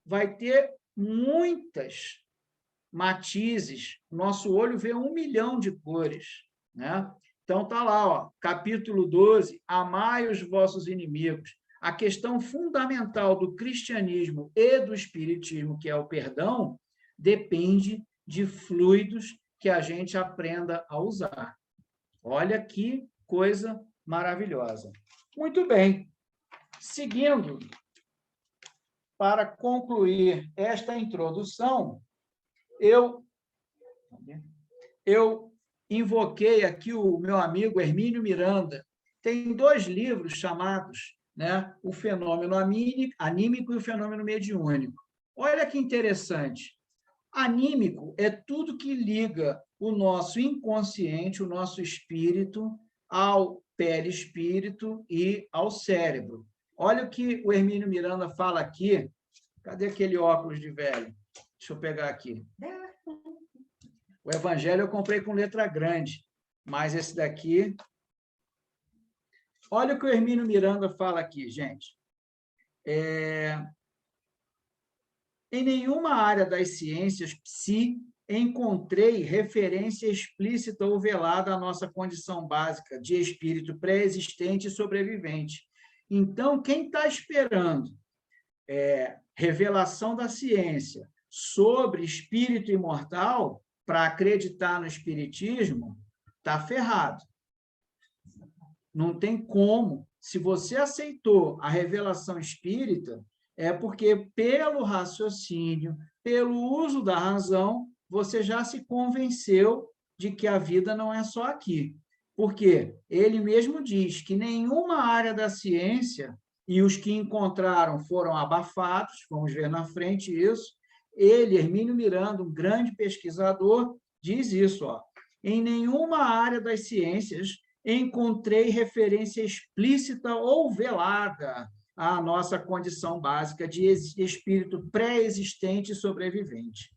vai ter muitas matizes. Nosso olho vê 1 milhão de cores, né? Então, está lá, capítulo 12, amai os vossos inimigos. A questão fundamental do cristianismo e do espiritismo, que é o perdão, depende de fluidos que a gente aprenda a usar. Olha que coisa maravilhosa. Muito bem. Seguindo, para concluir esta introdução, eu invoquei aqui o meu amigo Hermínio Miranda. Tem 2 livros chamados, né, O Fenômeno Anímico e o Fenômeno Mediúnico. Olha que interessante. Anímico é tudo que liga o nosso inconsciente, o nosso espírito, ao perispírito e ao cérebro. Olha o que o Hermínio Miranda fala aqui. Cadê aquele óculos de velho? Deixa eu pegar aqui. O Evangelho eu comprei com letra grande, mas esse daqui... Olha o que o Hermínio Miranda fala aqui, gente. Em nenhuma área das ciências psi encontrei referência explícita ou velada à nossa condição básica de espírito pré-existente e sobrevivente. Então, quem está esperando revelação da ciência sobre espírito imortal para acreditar no espiritismo, está ferrado. Não tem como. Se você aceitou a revelação espírita, é porque, pelo raciocínio, pelo uso da razão, você já se convenceu de que a vida não é só aqui. Porque ele mesmo diz que nenhuma área da ciência, e os que encontraram foram abafados, vamos ver na frente isso, ele, Hermínio Miranda, um grande pesquisador, diz isso, ó, em nenhuma área das ciências encontrei referência explícita ou velada à nossa condição básica de espírito pré-existente e sobrevivente.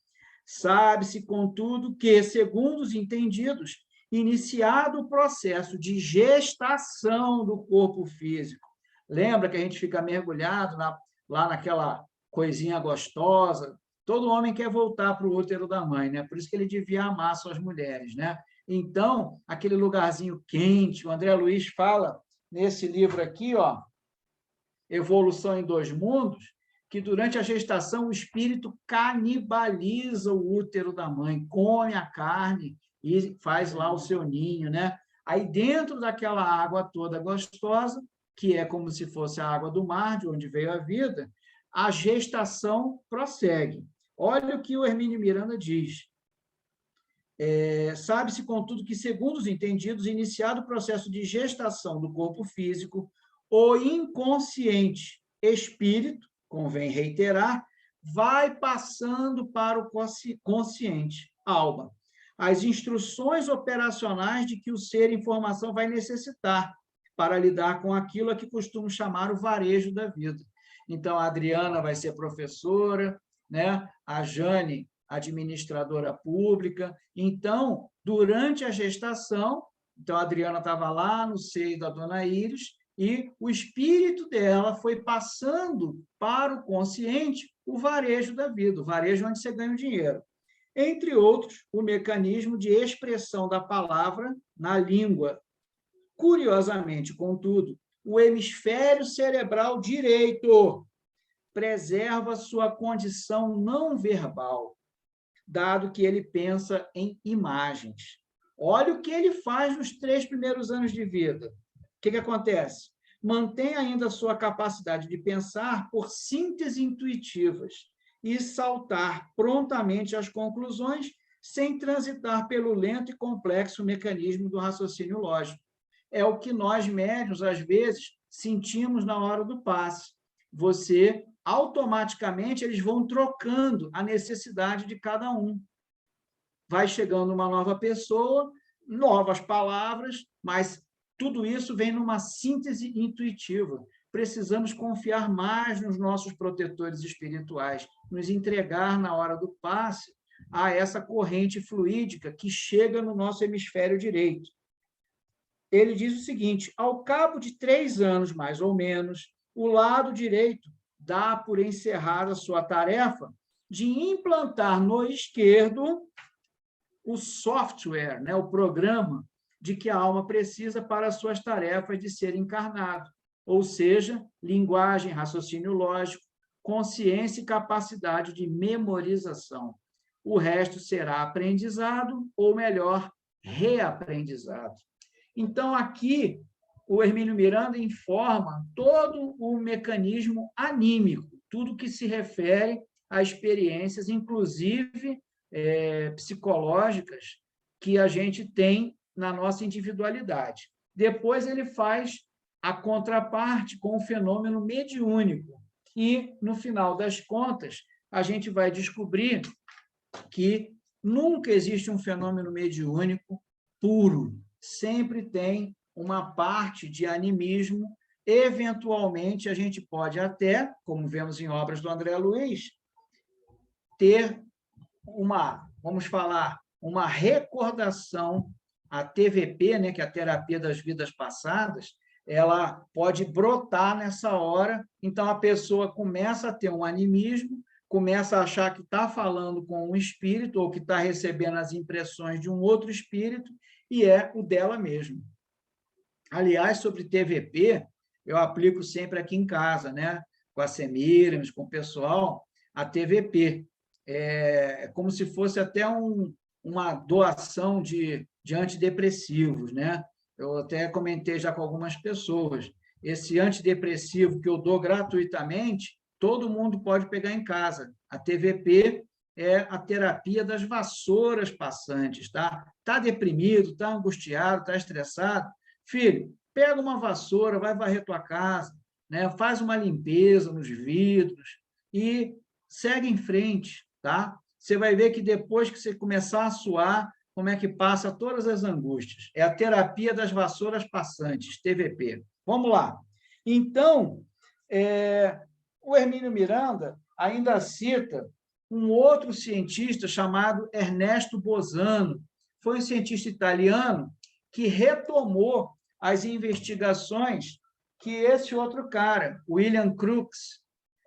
Sabe-se, contudo, que, segundo os entendidos, iniciado o processo de gestação do corpo físico, lembra que a gente fica mergulhado lá naquela coisinha gostosa? Todo homem quer voltar para o útero da mãe, né? Por isso que ele devia amar suas mulheres, né? Então, aquele lugarzinho quente, o André Luiz fala nesse livro aqui, ó, Evolução em Dois Mundos, que durante a gestação o espírito canibaliza o útero da mãe, come a carne e faz lá o seu ninho, né? Aí dentro daquela água toda gostosa, que é como se fosse a água do mar, de onde veio a vida, a gestação prossegue. Olha o que o Hermínio Miranda diz. Sabe-se, contudo, que, segundo os entendidos, iniciado o processo de gestação do corpo físico, o inconsciente espírito, convém reiterar, vai passando para o consciente, alma, as instruções operacionais de que o ser em formação vai necessitar para lidar com aquilo a que costumo chamar o varejo da vida. Então, a Adriana vai ser professora, né? A Jane, administradora pública. Então, durante a gestação, então a Adriana estava lá no seio da dona Iris, e o espírito dela foi passando para o consciente o varejo da vida, o varejo onde você ganha o dinheiro. Entre outros, o mecanismo de expressão da palavra na língua. Curiosamente, contudo, o hemisfério cerebral direito preserva sua condição não verbal, dado que ele pensa em imagens. Olha o que ele faz nos 3 primeiros anos de vida. O que acontece? Mantém ainda a sua capacidade de pensar por síntese intuitivas e saltar prontamente às conclusões sem transitar pelo lento e complexo mecanismo do raciocínio lógico. É o que nós, médiuns, às vezes, sentimos na hora do passe. Você, automaticamente, eles vão trocando a necessidade de cada um. Vai chegando uma nova pessoa, novas palavras, mas tudo isso vem numa síntese intuitiva. Precisamos confiar mais nos nossos protetores espirituais, nos entregar na hora do passe a essa corrente fluídica que chega no nosso hemisfério direito. Ele diz o seguinte: ao cabo de 3 anos, mais ou menos, o lado direito dá por encerrada a sua tarefa de implantar no esquerdo o software, né, o programa de que a alma precisa para as suas tarefas de ser encarnado, ou seja, linguagem, raciocínio lógico, consciência e capacidade de memorização. O resto será aprendizado, ou melhor, reaprendizado. Então, aqui, o Hermínio Miranda informa todo o mecanismo anímico, tudo que se refere a experiências, inclusive psicológicas, que a gente tem na nossa individualidade. Depois ele faz a contraparte com o fenômeno mediúnico. E, no final das contas, a gente vai descobrir que nunca existe um fenômeno mediúnico puro. Sempre tem uma parte de animismo. Eventualmente, a gente pode até, como vemos em obras do André Luiz, ter vamos falar, uma recordação. A TVP, né, que é a terapia das vidas passadas, ela pode brotar nessa hora, então a pessoa começa a ter um animismo, começa a achar que está falando com um espírito ou que está recebendo as impressões de um outro espírito, e é o dela mesma. Aliás, sobre TVP, eu aplico sempre aqui em casa, né, com a Semiramis, com o pessoal, a TVP. É como se fosse até uma doação de antidepressivos, né? Eu até comentei já com algumas pessoas. Esse antidepressivo que eu dou gratuitamente, todo mundo pode pegar em casa. A TVP é a terapia das vassouras passantes, tá? Está deprimido, está angustiado, está estressado? Filho, pega uma vassoura, vai varrer tua casa, né? Faz uma limpeza nos vidros e segue em frente, tá? Você vai ver que depois que você começar a suar, como é que passa todas as angústias. É a terapia das vassouras passantes, TVP. Vamos lá. Então, o Hermínio Miranda ainda cita um outro cientista chamado Ernesto Bosano. Foi um cientista italiano que retomou as investigações que esse outro cara, William Crookes,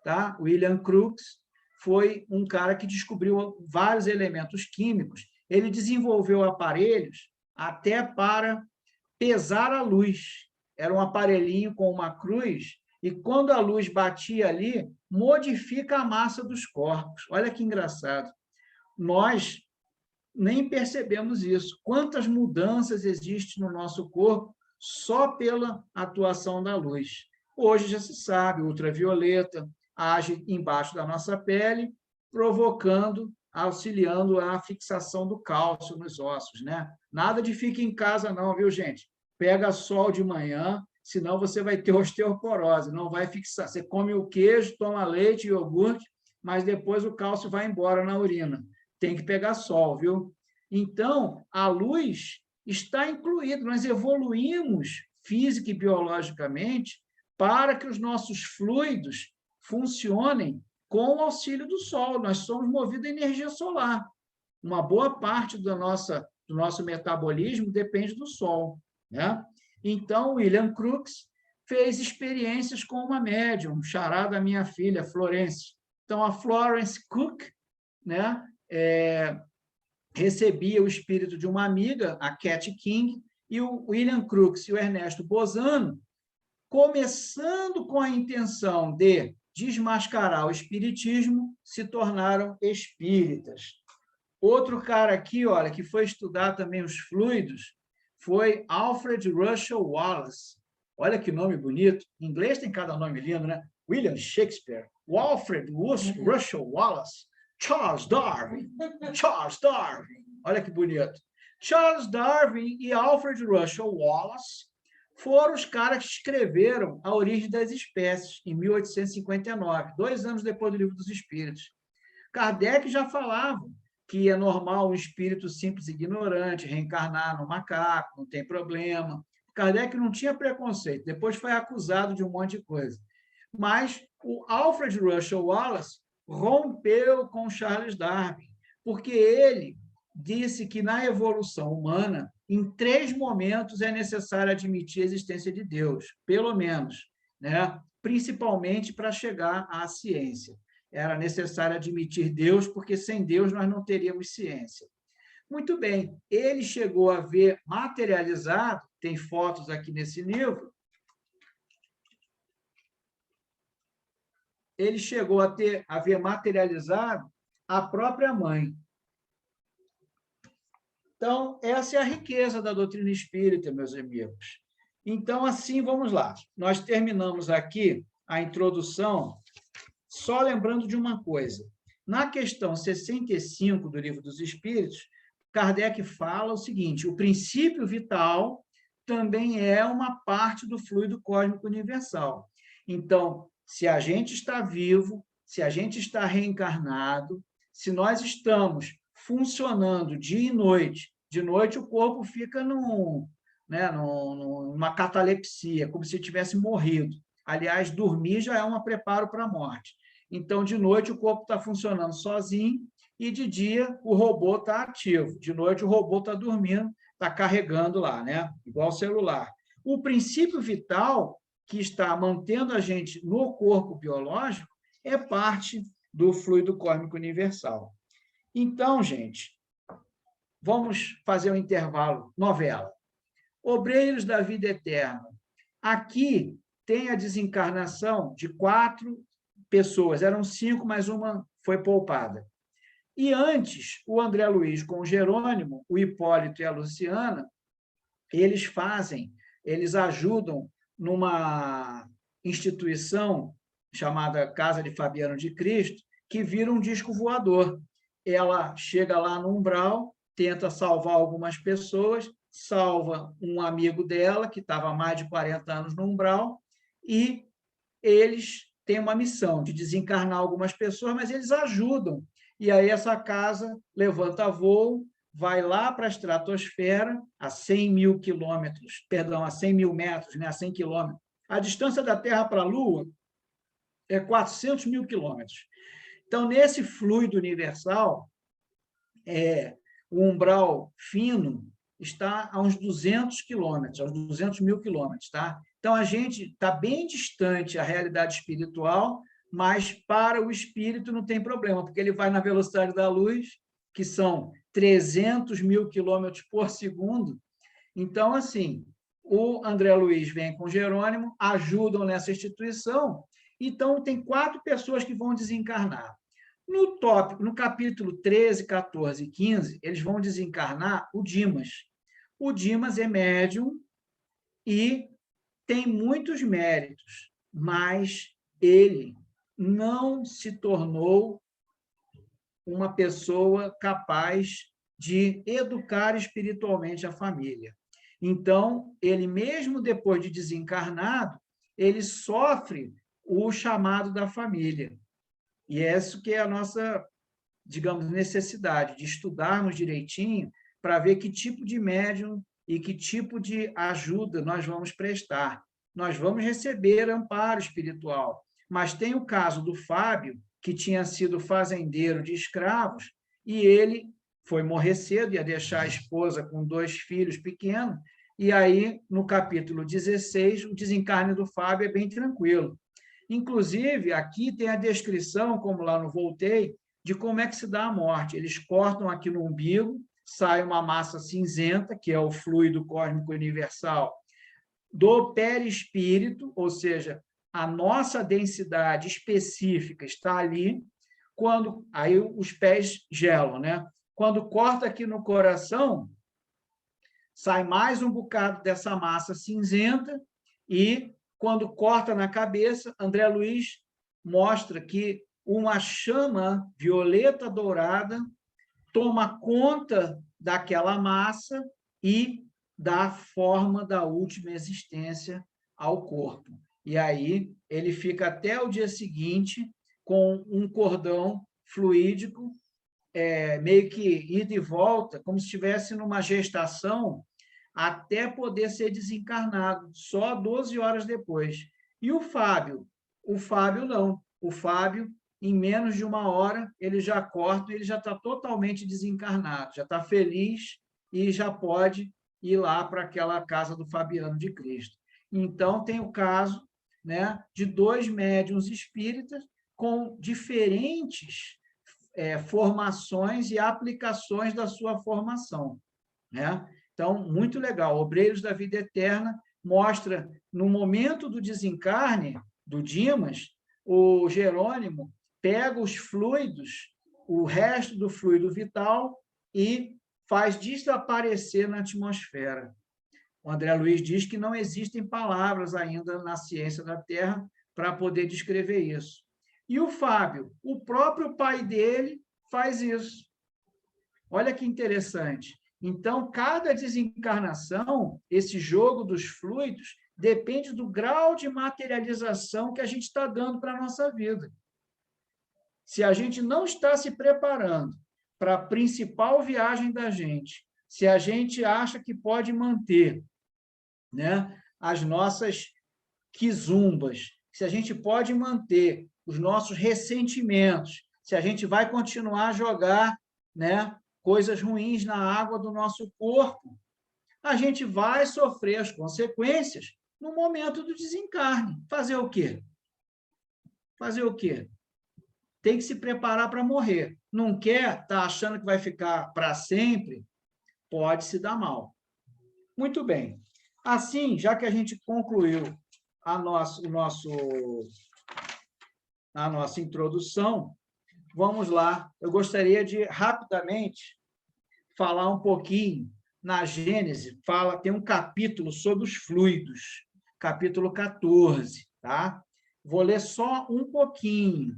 tá? William Crookes foi um cara que descobriu vários elementos químicos. Ele desenvolveu aparelhos até para pesar a luz. Era um aparelhinho com uma cruz, e quando a luz batia ali, modifica a massa dos corpos. Olha que engraçado. Nós nem percebemos isso. Quantas mudanças existem no nosso corpo só pela atuação da luz. Hoje já se sabe, ultravioleta age embaixo da nossa pele, provocando, auxiliando a fixação do cálcio nos ossos, né? Nada de fique em casa não, viu, gente? Pega sol de manhã, senão você vai ter osteoporose, não vai fixar. Você come o queijo, toma leite, iogurte, mas depois o cálcio vai embora na urina. Tem que pegar sol, viu? Então, a luz está incluída. Nós evoluímos física e biologicamente para que os nossos fluidos funcionem com o auxílio do sol. Nós somos movidos a energia solar. Uma boa parte do nosso metabolismo depende do sol, né? Então, William Crookes fez experiências com uma médium, xará da minha filha, Florence. Então, a Florence Cook, né, recebia o espírito de uma amiga, a Cat King, e o William Crookes e o Ernesto Bosano, começando com a intenção de desmascarar o espiritismo, se tornaram espíritas. Outro cara aqui, olha, que foi estudar também os fluidos, foi Alfred Russel Wallace. Olha que nome bonito. Em inglês tem cada nome lindo, né? William Shakespeare, Alfred Russel Wallace, Charles Darwin. Olha que bonito. Charles Darwin e Alfred Russel Wallace foram os caras que escreveram A Origem das Espécies, em 1859, 2 anos depois do Livro dos Espíritos. Kardec já falava que é normal um espírito simples e ignorante reencarnar no macaco, não tem problema. Kardec não tinha preconceito, depois foi acusado de um monte de coisa. Mas o Alfred Russel Wallace rompeu com Charles Darwin, porque ele disse que na evolução humana, em 3 momentos é necessário admitir a existência de Deus, pelo menos, né? Principalmente para chegar à ciência. Era necessário admitir Deus, porque sem Deus nós não teríamos ciência. Muito bem, ele chegou a ver materializado, tem fotos aqui nesse livro, ele chegou a ver materializado a própria mãe. Então, essa é a riqueza da doutrina espírita, meus amigos. Então, assim, vamos lá. Nós terminamos aqui a introdução só lembrando de uma coisa. Na questão 65 do Livro dos Espíritos, Kardec fala o seguinte: o princípio vital também é uma parte do fluido cósmico universal. Então, se a gente está vivo, se a gente está reencarnado, se nós estamos funcionando dia e noite, de noite o corpo fica numa catalepsia, como se tivesse morrido. Aliás, dormir já é um preparo para a morte. Então, de noite, o corpo está funcionando sozinho e, de dia, o robô está ativo. De noite, o robô está dormindo, está carregando lá, né? Igual o celular. O princípio vital que está mantendo a gente no corpo biológico é parte do fluido cósmico universal. Então, gente, vamos fazer um intervalo. Novela. Obreiros da Vida Eterna. Aqui tem a desencarnação de 4 pessoas, eram 5, mas uma foi poupada. E antes, o André Luiz com o Jerônimo, o Hipólito e a Luciana, eles ajudam numa instituição chamada Casa de Fabiano de Cristo, que vira um disco voador. ela chega lá no umbral, tenta salvar algumas pessoas, salva um amigo dela, que estava há mais de 40 anos no umbral, e eles têm uma missão de desencarnar algumas pessoas, mas eles ajudam. E aí essa casa levanta voo, vai lá para a estratosfera, a 100 mil quilômetros, perdão, a 100 mil metros, né, a 100 quilômetros. A distância da Terra para a Lua é 400 mil quilômetros. Então, nesse fluido universal, o umbral fino está a uns 200 quilômetros, aos 200 mil quilômetros, tá? Então, a gente está bem distante da realidade espiritual, mas para o espírito não tem problema, porque ele vai na velocidade da luz, que são 300 mil quilômetros por segundo. Então, assim, o André Luiz vem com o Jerônimo, ajudam nessa instituição, então tem 4 pessoas que vão desencarnar. No tópico, no capítulo 13, 14 e 15, eles vão desencarnar o Dimas. O Dimas é médium e tem muitos méritos, mas ele não se tornou uma pessoa capaz de educar espiritualmente a família. Então, ele mesmo depois de desencarnado, ele sofre o chamado da família. E é isso que é a nossa, digamos, necessidade, de estudarmos direitinho para ver que tipo de médium e que tipo de ajuda nós vamos prestar. Nós vamos receber amparo espiritual. Mas tem o caso do Fábio, que tinha sido fazendeiro de escravos, e ele foi morrer cedo, ia deixar a esposa com 2 filhos pequenos, e aí, no capítulo 16, o desencarne do Fábio é bem tranquilo. Inclusive, aqui tem a descrição, como lá no Voltei, de como é que se dá a morte. Eles cortam aqui no umbigo, sai uma massa cinzenta, que é o fluido cósmico universal, do perispírito, ou seja, a nossa densidade específica está ali, quando aí os pés gelam, né? Quando corta aqui no coração, sai mais um bocado dessa massa cinzenta, e quando corta na cabeça, André Luiz mostra que uma chama violeta dourada toma conta daquela massa e dá forma da última existência ao corpo. E aí ele fica até o dia seguinte com um cordão fluídico, meio que ida e volta, como se estivesse numa gestação, até poder ser desencarnado, só 12 horas depois. E o Fábio? O Fábio não. O Fábio, em menos de 1 hora, ele já corta, ele já está totalmente desencarnado, já está feliz e já pode ir lá para aquela casa do Fabiano de Cristo. Então, tem o caso, né, de 2 médiuns espíritas com diferentes formações e aplicações da sua formação, né? Então, muito legal. Obreiros da Vida Eterna mostra, no momento do desencarne do Dimas, o Jerônimo pega os fluidos, o resto do fluido vital, e faz desaparecer na atmosfera. O André Luiz diz que não existem palavras ainda na ciência da Terra para poder descrever isso. E o Fábio, o próprio pai dele faz isso. Olha que interessante. Então, cada desencarnação, esse jogo dos fluidos, depende do grau de materialização que a gente está dando para a nossa vida. Se a gente não está se preparando para a principal viagem da gente, se a gente acha que pode manter, né, as nossas quizumbas, se a gente pode manter os nossos ressentimentos, se a gente vai continuar a jogar, né, coisas ruins na água do nosso corpo, a gente vai sofrer as consequências no momento do desencarne. Fazer o quê? Fazer o quê? Tem que se preparar para morrer. Não quer, está achando que vai ficar para sempre, pode se dar mal. Muito bem. Assim, já que a gente concluiu a nossa introdução, vamos lá. Eu gostaria de, rapidamente, falar um pouquinho. Na Gênesis, tem um capítulo sobre os fluidos, capítulo 14, tá? Vou ler só um pouquinho,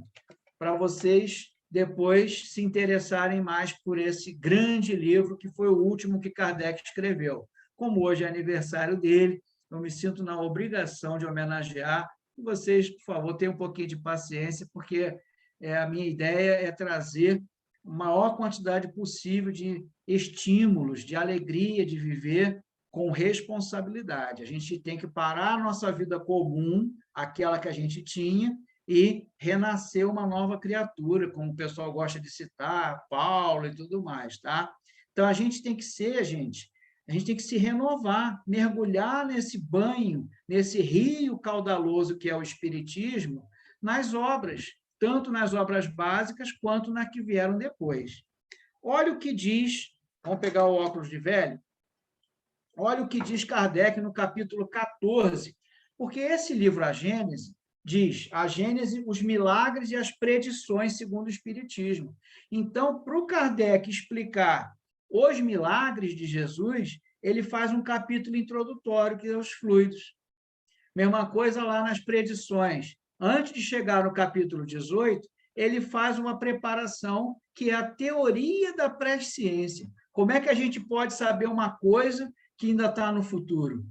para vocês depois se interessarem mais por esse grande livro, que foi o último que Kardec escreveu. Como hoje é aniversário dele, eu me sinto na obrigação de homenagear. Vocês, por favor, tenham um pouquinho de paciência, porque a minha ideia é trazer a maior quantidade possível de estímulos, de alegria de viver com responsabilidade. A gente tem que parar a nossa vida comum, aquela que a gente tinha, e renascer uma nova criatura, como o pessoal gosta de citar, Paulo e tudo mais, tá? Então, a gente tem que se renovar, mergulhar nesse banho, nesse rio caudaloso que é o Espiritismo, nas obras, tanto nas obras básicas quanto nas que vieram depois. Olha o que diz, vamos pegar o óculos de velho, olha o que diz Kardec no capítulo 14, porque esse livro, A Gênese, diz a Gênese, os milagres e as predições segundo o Espiritismo. Então, para o Kardec explicar os milagres de Jesus, ele faz um capítulo introdutório, que é os fluidos. Mesma coisa lá nas predições. Antes de chegar no capítulo 18, ele faz uma preparação, que é a teoria da presciência. Como é que a gente pode saber uma coisa que ainda está no futuro?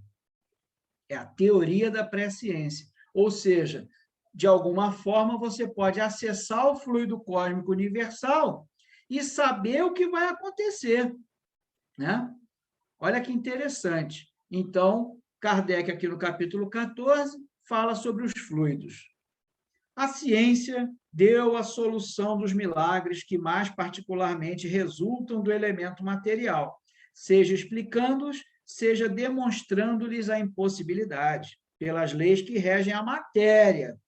É a teoria da presciência. Ou seja, de alguma forma, você pode acessar o fluido cósmico universal e saber o que vai acontecer, né? Olha que interessante. Então, Kardec, aqui no capítulo 14, fala sobre os fluidos. A ciência deu a solução dos milagres que mais particularmente resultam do elemento material, seja explicando-os, seja demonstrando-lhes a impossibilidade, pelas leis que regem a matéria.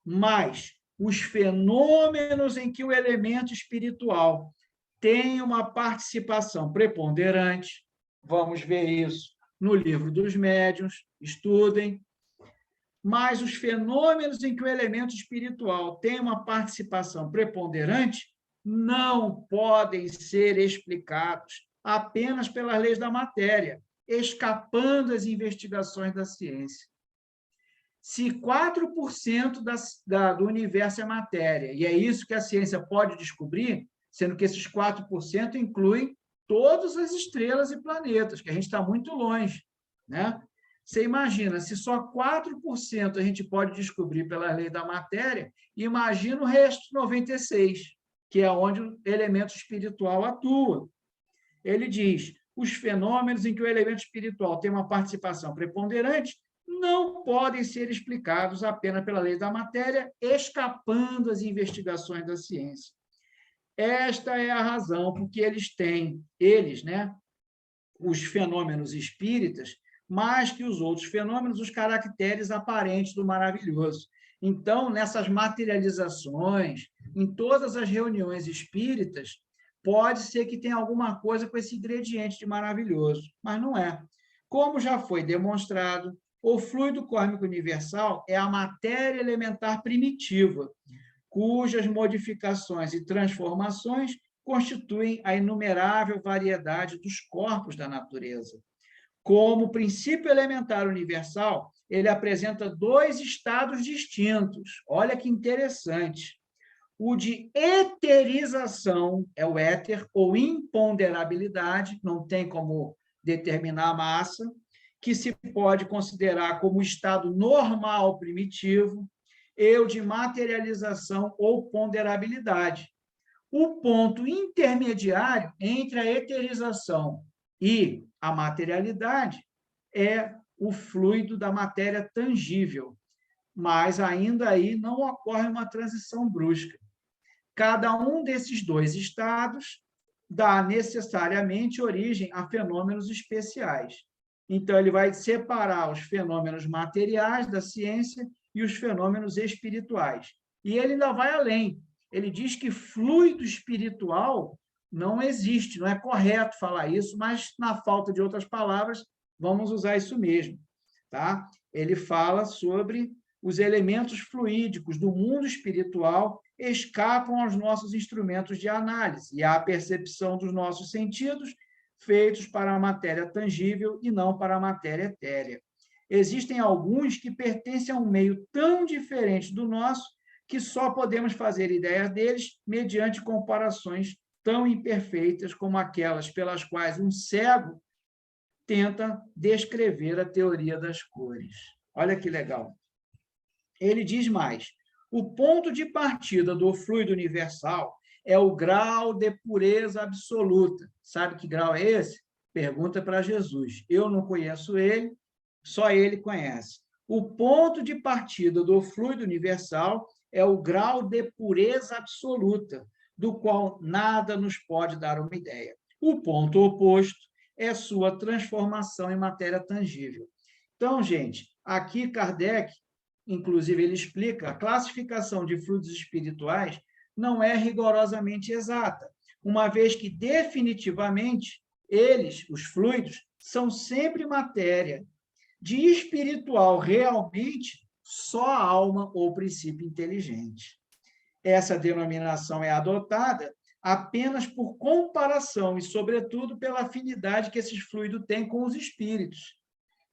Mas os fenômenos em que o elemento espiritual tem uma participação preponderante, vamos ver isso no livro dos médiuns, estudem, mas os fenômenos em que o elemento espiritual tem uma participação preponderante não podem ser explicados apenas pelas leis da matéria, escapando às investigações da ciência. Se 4% do universo é matéria, e é isso que a ciência pode descobrir, sendo que esses 4% incluem todas as estrelas e planetas, que a gente está muito longe, né? Você imagina, se só 4% a gente pode descobrir pela lei da matéria, imagina o resto, 96%, que é onde o elemento espiritual atua. Ele diz, os fenômenos em que o elemento espiritual tem uma participação preponderante não podem ser explicados apenas pela lei da matéria, escapando às investigações da ciência. Esta é a razão por que eles, né, os fenômenos espíritas, mais que os outros fenômenos, os caracteres aparentes do maravilhoso. Então, nessas materializações, em todas as reuniões espíritas, pode ser que tenha alguma coisa com esse ingrediente de maravilhoso, mas não é. Como já foi demonstrado, o fluido cósmico universal é a matéria elementar primitiva, cujas modificações e transformações constituem a inumerável variedade dos corpos da natureza. Como princípio elementar universal, ele apresenta dois estados distintos. Olha que interessante. O de eterização, é o éter, ou imponderabilidade, não tem como determinar a massa, que se pode considerar como estado normal primitivo, e o de materialização ou ponderabilidade. O ponto intermediário entre a eterização e a materialidade é o fluido da matéria tangível, mas ainda aí não ocorre uma transição brusca. Cada um desses dois estados dá necessariamente origem a fenômenos especiais. Então, ele vai separar os fenômenos materiais da ciência e os fenômenos espirituais. E ele ainda vai além. Ele diz que fluido espiritual não existe, não é correto falar isso, mas, na falta de outras palavras, vamos usar isso mesmo. Tá? Ele fala sobre os elementos fluídicos do mundo espiritual escapam aos nossos instrumentos de análise e à percepção dos nossos sentidos, feitos para a matéria tangível e não para a matéria etérea. Existem alguns que pertencem a um meio tão diferente do nosso que só podemos fazer ideia deles mediante comparações tão imperfeitas como aquelas pelas quais um cego tenta descrever a teoria das cores. Olha que legal. Ele diz mais: o ponto de partida do fluido universal é o grau de pureza absoluta. Sabe que grau é esse? Pergunta para Jesus. Eu não conheço ele, só ele conhece. O ponto de partida do fluido universal é o grau de pureza absoluta, do qual nada nos pode dar uma ideia. O ponto oposto é sua transformação em matéria tangível. Então, gente, aqui Kardec, inclusive, ele explica, a classificação de fluidos espirituais não é rigorosamente exata, uma vez que, definitivamente, eles, os fluidos, são sempre matéria. De espiritual, realmente, só a alma ou princípio inteligente. Essa denominação é adotada apenas por comparação e, sobretudo, pela afinidade que esses fluidos têm com os espíritos.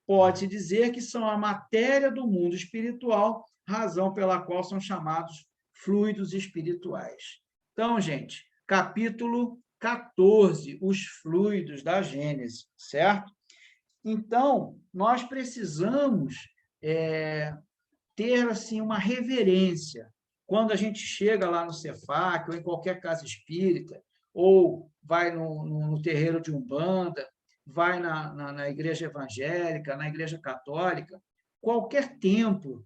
Pode-se dizer que são a matéria do mundo espiritual, razão pela qual são chamados fluidos espirituais. Então, gente, capítulo 14, os fluidos da Gênese, certo? Então, nós precisamos ter assim, uma reverência. Quando a gente chega lá no Cefac, ou em qualquer casa espírita, ou vai no terreiro de Umbanda, vai na igreja evangélica, na igreja católica, qualquer templo,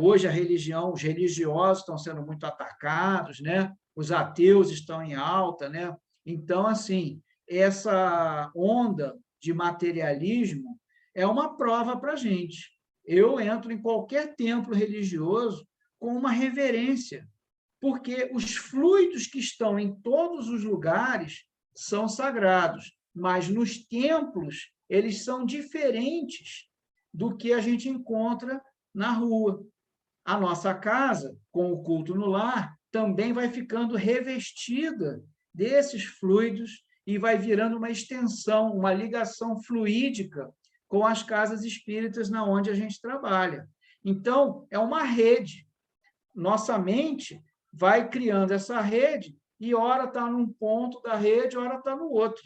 hoje a religião, os religiosos estão sendo muito atacados, né? Os ateus estão em alta, né? Então, assim, essa onda de materialismo é uma prova para a gente. Eu entro em qualquer templo religioso com uma reverência, porque os fluidos que estão em todos os lugares são sagrados, mas nos templos eles são diferentes do que a gente encontra na rua. A nossa casa, com o culto no lar, também vai ficando revestida desses fluidos e vai virando uma extensão, uma ligação fluídica com as casas espíritas na onde a gente trabalha. Então, é uma rede. Nossa mente vai criando essa rede e ora está num ponto da rede, ora está no outro.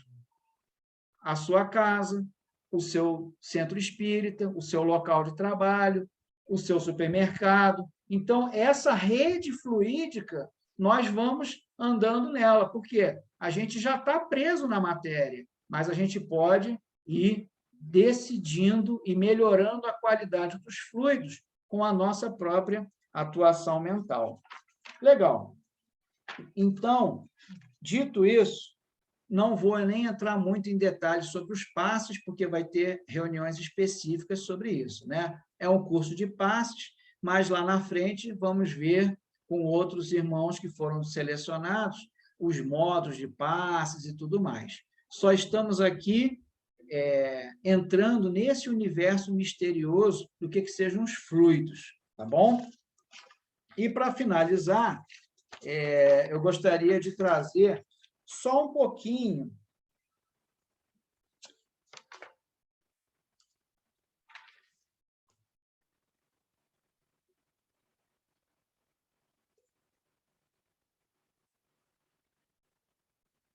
A sua casa, o seu centro espírita, o seu local de trabalho, o seu supermercado. Então, essa rede fluídica, nós vamos andando nela, porque a gente já está preso na matéria, mas a gente pode ir decidindo e melhorando a qualidade dos fluidos com a nossa própria atuação mental. Legal. Então, dito isso, não vou nem entrar muito em detalhes sobre os passes, porque vai ter reuniões específicas sobre isso, né? É um curso de passes, mas lá na frente vamos ver com outros irmãos que foram selecionados os modos de passes e tudo mais. Só estamos aqui entrando nesse universo misterioso do que sejam os fluidos, tá bom? E, para finalizar, eu gostaria de trazer só um pouquinho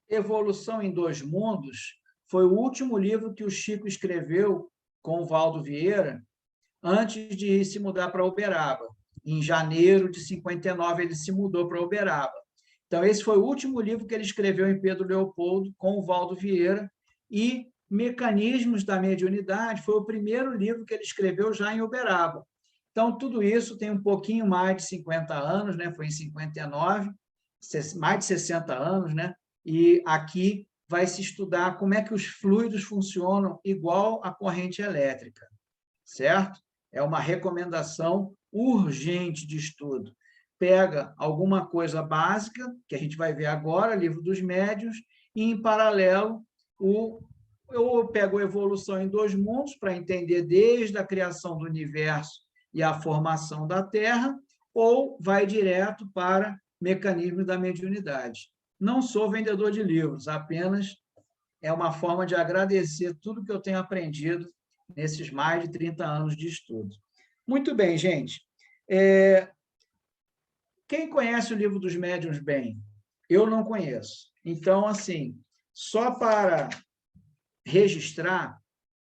Evolução em Dois Mundos foi o último livro que o Chico escreveu com o Valdo Vieira antes de se mudar para Uberaba. Em janeiro de 59, ele se mudou para Uberaba. Então, esse foi o último livro que ele escreveu em Pedro Leopoldo, com o Valdo Vieira, e Mecanismos da Mediunidade foi o primeiro livro que ele escreveu já em Uberaba. Então, tudo isso tem um pouquinho mais de 50 anos, né? Foi em 59, mais de 60 anos, né? E aqui vai se estudar como é que os fluidos funcionam igual à corrente elétrica, certo? É uma recomendação urgente de estudo. Pega alguma coisa básica, que a gente vai ver agora, Livro dos Médiuns, e, em paralelo, eu pego Evolução em Dois Mundos, para entender desde a criação do universo e a formação da Terra, ou vai direto para Mecanismos da Mediunidade. Não sou vendedor de livros, apenas é uma forma de agradecer tudo que eu tenho aprendido nesses mais de 30 anos de estudo. Muito bem, gente. Quem conhece o Livro dos Médiuns bem? Eu não conheço. Então, assim, só para registrar,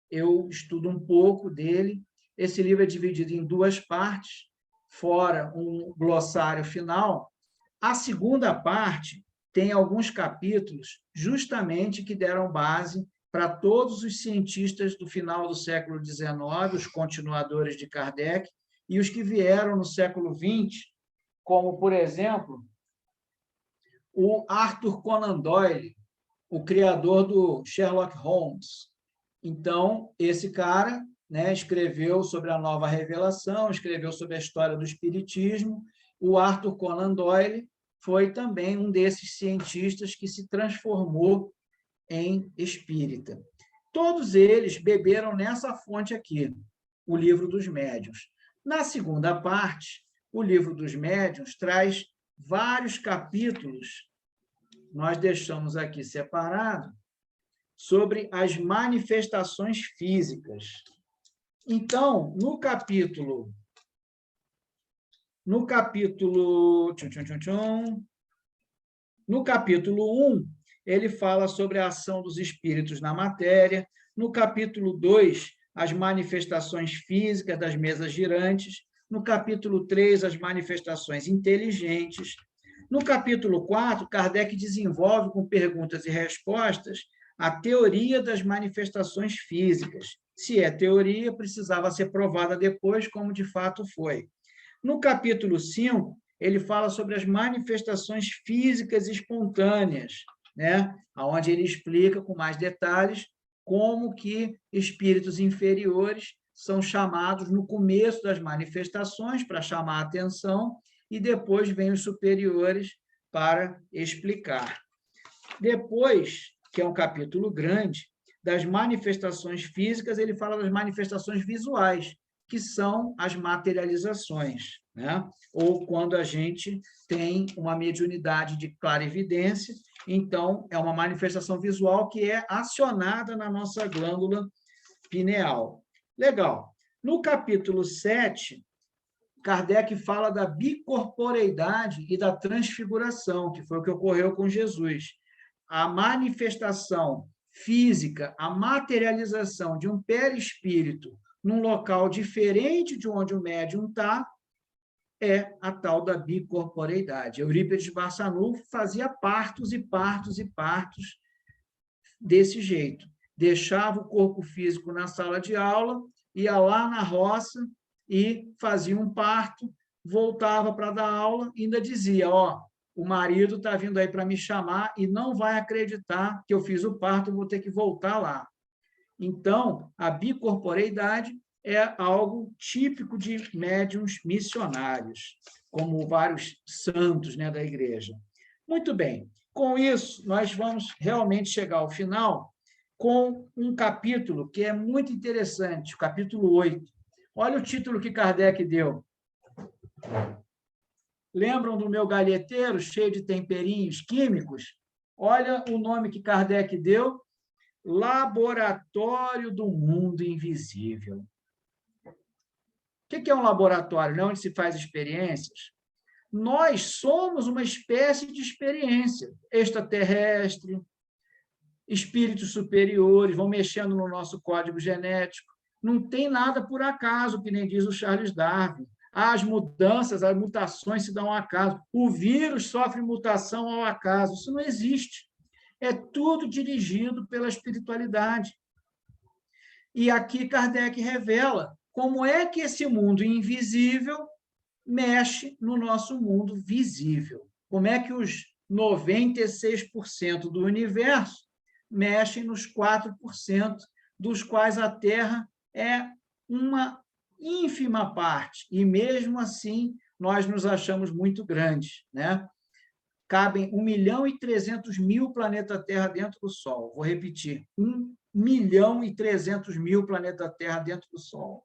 eu estudo um pouco dele. Esse livro é dividido em 2 partes, fora um glossário final. A segunda parte tem alguns capítulos justamente que deram base para todos os cientistas do final do século XIX, os continuadores de Kardec, e os que vieram no século XX, como, por exemplo, o Arthur Conan Doyle, o criador do Sherlock Holmes. Então, esse cara, né, escreveu sobre a nova revelação, escreveu sobre a história do espiritismo. O Arthur Conan Doyle foi também um desses cientistas que se transformou em espírita. Todos eles beberam nessa fonte aqui, o Livro dos Médiuns. Na segunda parte, o Livro dos Médiuns traz vários capítulos, nós deixamos aqui separado, sobre as manifestações físicas. Então, no capítulo 1, ele fala sobre a ação dos espíritos na matéria. No capítulo 2, as manifestações físicas das mesas girantes. No capítulo 3, as manifestações inteligentes. No capítulo 4, Kardec desenvolve, com perguntas e respostas, a teoria das manifestações físicas. Se é teoria, precisava ser provada depois, como de fato foi. No capítulo 5, ele fala sobre as manifestações físicas espontâneas, né? Onde ele explica com mais detalhes como que espíritos inferiores são chamados no começo das manifestações para chamar a atenção e depois vêm os superiores para explicar. Depois, que é um capítulo grande, das manifestações físicas, ele fala das manifestações visuais, que são as materializações, né? Ou quando a gente tem uma mediunidade de clarividência, então é uma manifestação visual que é acionada na nossa glândula pineal. Legal. No capítulo 7, Kardec fala da bicorporeidade e da transfiguração, que foi o que ocorreu com Jesus. A manifestação física, a materialização de um perispírito num local diferente de onde o médium está, é a tal da bicorporeidade. Eurípides Barçanufo fazia partos e partos e partos desse jeito. Deixava o corpo físico na sala de aula, ia lá na roça e fazia um parto, voltava para dar aula e ainda dizia, o marido está vindo aí para me chamar e não vai acreditar que eu fiz o parto, vou ter que voltar lá. Então, a bicorporeidade é algo típico de médiuns missionários, como vários santos, né, da igreja. Muito bem, com isso, nós vamos realmente chegar ao final com um capítulo que é muito interessante, o capítulo 8. Olha o título que Kardec deu. Lembram do meu galheteiro cheio de temperinhos químicos? Olha o nome que Kardec deu, Laboratório do Mundo Invisível. O que é um laboratório? Não, onde se faz experiências. Nós somos uma espécie de experiência extraterrestre, espíritos superiores, vão mexendo no nosso código genético. Não tem nada por acaso, que nem diz o Charles Darwin. As mudanças, as mutações se dão ao acaso. O vírus sofre mutação ao acaso. Isso não existe. É tudo dirigido pela espiritualidade. E aqui Kardec revela como é que esse mundo invisível mexe no nosso mundo visível. Como é que os 96% do universo mexem nos 4%, dos quais a Terra é uma ínfima parte, e mesmo assim nós nos achamos muito grandes, né? Cabem 1.300.000 planeta Terra dentro do Sol. Vou repetir, 1.300.000 planeta Terra dentro do Sol.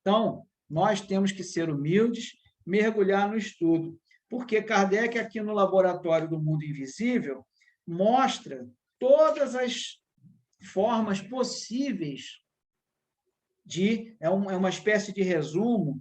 Então, nós temos que ser humildes, mergulhar no estudo, porque Kardec, aqui no Laboratório do Mundo Invisível, mostra todas as formas possíveis é uma espécie de resumo.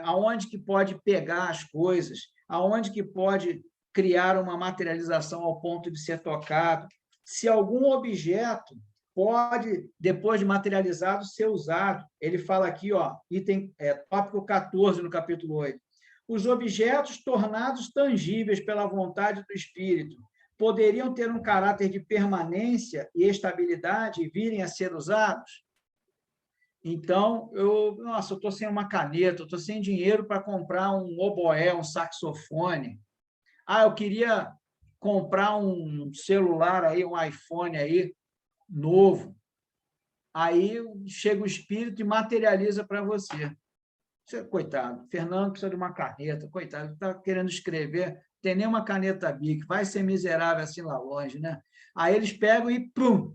aonde que pode pegar as coisas, aonde que pode criar uma materialização ao ponto de ser tocado, se algum objeto pode, depois de materializado, ser usado. Ele fala aqui, item, tópico 14, no capítulo 8. Os objetos tornados tangíveis pela vontade do Espírito poderiam ter um caráter de permanência e estabilidade e virem a ser usados? Então, eu estou sem uma caneta, eu estou sem dinheiro para comprar um oboé, um saxofone. Eu queria comprar um celular aí, um iPhone aí, novo. Aí chega o Espírito e materializa para você. Coitado, Fernando precisa de uma caneta, coitado, está querendo escrever, tem nem uma caneta Bic, vai ser miserável assim lá longe, né? Aí eles pegam e pum!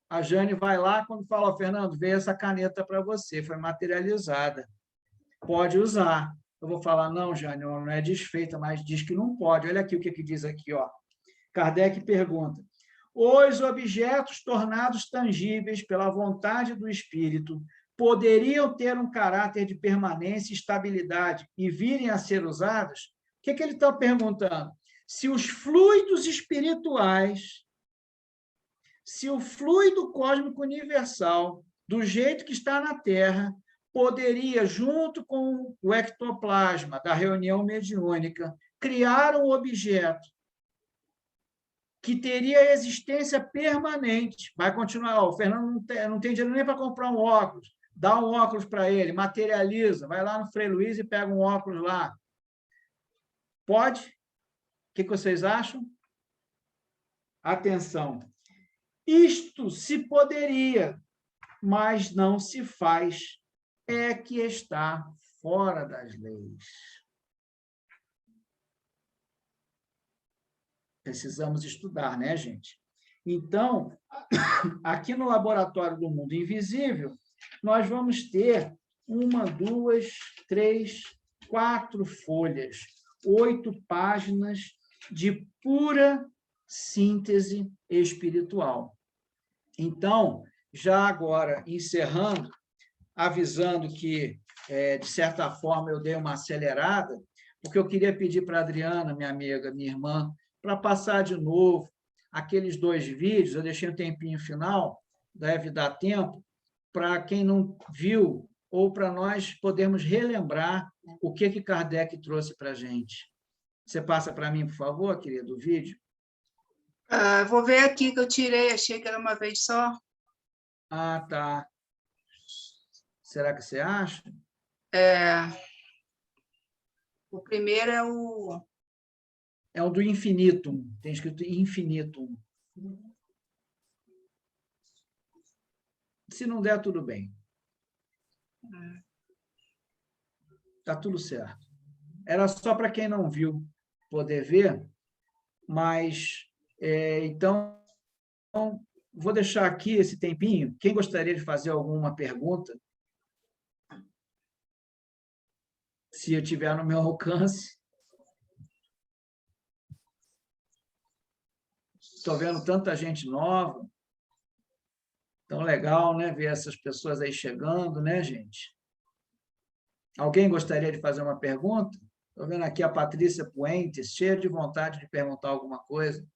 A Jane vai lá, quando fala, Fernando, veio essa caneta para você, foi materializada, pode usar. Eu vou falar, não, Jane, não é desfeita, mas diz que não pode. Olha aqui o que diz aqui, Kardec pergunta, os objetos tornados tangíveis pela vontade do Espírito poderiam ter um caráter de permanência e estabilidade e virem a ser usados? O que ele está perguntando? Se os fluidos espirituais, se o fluido cósmico universal, do jeito que está na Terra, poderia, junto com o ectoplasma da reunião mediúnica, criar um objeto que teria existência permanente. Vai continuar. O Fernando não tem dinheiro nem para comprar um óculos. Dá um óculos para ele, materializa, vai lá no Frei Luiz e pega um óculos lá. Pode? O que vocês acham? Atenção. Isto se poderia, mas não se faz. É que está fora das leis. Precisamos estudar, né, gente? Então, aqui no Laboratório do Mundo Invisível, nós vamos ter 1, 2, 3, 4 folhas, 8 páginas de pura síntese espiritual. Então, já agora, encerrando, avisando que, de certa forma, eu dei uma acelerada, porque eu queria pedir para a Adriana, minha amiga, minha irmã, para passar de novo aqueles 2 vídeos, eu deixei um tempinho final, deve dar tempo, para quem não viu, ou para nós podermos relembrar o que Kardec trouxe para a gente. Você passa para mim, por favor, querido, o vídeo? Vou ver aqui que eu tirei, achei que era uma vez só. Ah, tá. Será que você acha? O primeiro é o... É o do Infinitum, tem escrito Infinitum. Se não der, tudo bem. Está tudo certo. Era só para quem não viu poder ver, mas, então, vou deixar aqui esse tempinho. Quem gostaria de fazer alguma pergunta? Se eu tiver no meu alcance. Estou vendo tanta gente nova. Tão legal, né? Ver essas pessoas aí chegando, né, gente? Alguém gostaria de fazer uma pergunta? Estou vendo aqui a Patrícia Puentes, cheia de vontade de perguntar alguma coisa.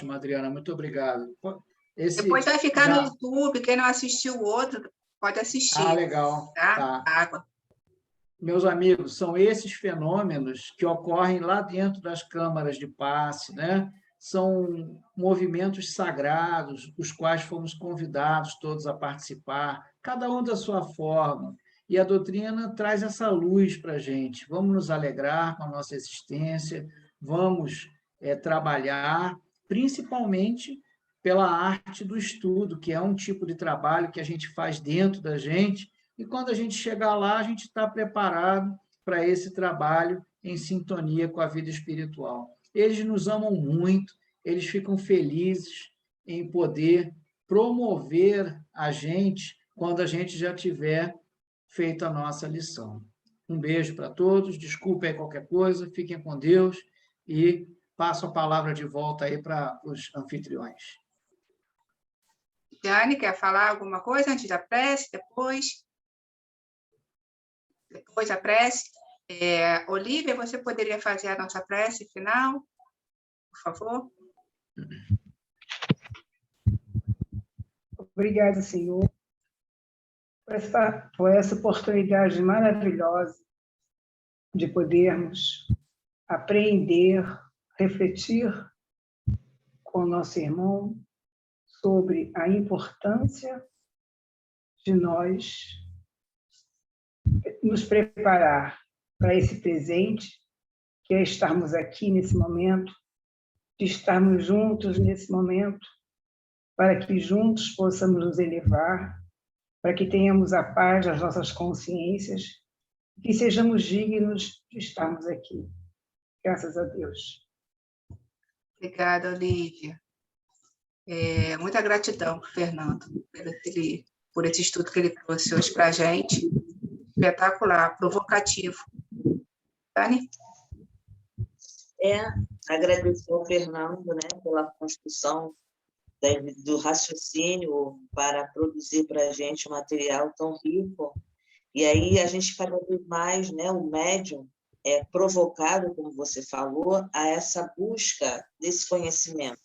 ótimo, Adriana, muito obrigado. Depois vai ficar no YouTube, quem não assistiu o outro pode assistir. Ah, legal. Tá? Água. Meus amigos, são esses fenômenos que ocorrem lá dentro das câmaras de passe, né? São movimentos sagrados, os quais fomos convidados todos a participar, cada um da sua forma. E a doutrina traz essa luz para a gente. Vamos nos alegrar com a nossa existência, vamos trabalhar, principalmente pela arte do estudo, que é um tipo de trabalho que a gente faz dentro da gente, e quando a gente chegar lá, a gente está preparado para esse trabalho em sintonia com a vida espiritual. Eles nos amam muito, eles ficam felizes em poder promover a gente quando a gente já tiver feito a nossa lição. Um beijo para todos, desculpem aí qualquer coisa, fiquem com Deus e passo a palavra de volta aí para os anfitriões. Jane, quer falar alguma coisa antes da prece? Depois da prece. Olívia, você poderia fazer a nossa prece final, por favor? Obrigada, Senhor, por essa oportunidade maravilhosa de podermos aprender, refletir com o nosso irmão sobre a importância de nós nos preparar para esse presente, que é estarmos aqui nesse momento, de estarmos juntos nesse momento, para que juntos possamos nos elevar, para que tenhamos a paz das nossas consciências, que sejamos dignos de estarmos aqui. Graças a Deus. Obrigada, Olívia. Muita gratidão, Fernando, por esse estudo que ele trouxe hoje para a gente. Espetacular, provocativo. Dani? Agradecer ao Fernando, né, pela construção do raciocínio para produzir para a gente um material tão rico. E aí a gente cada vez mais, né, o médium é provocado, como você falou, a essa busca desse conhecimento.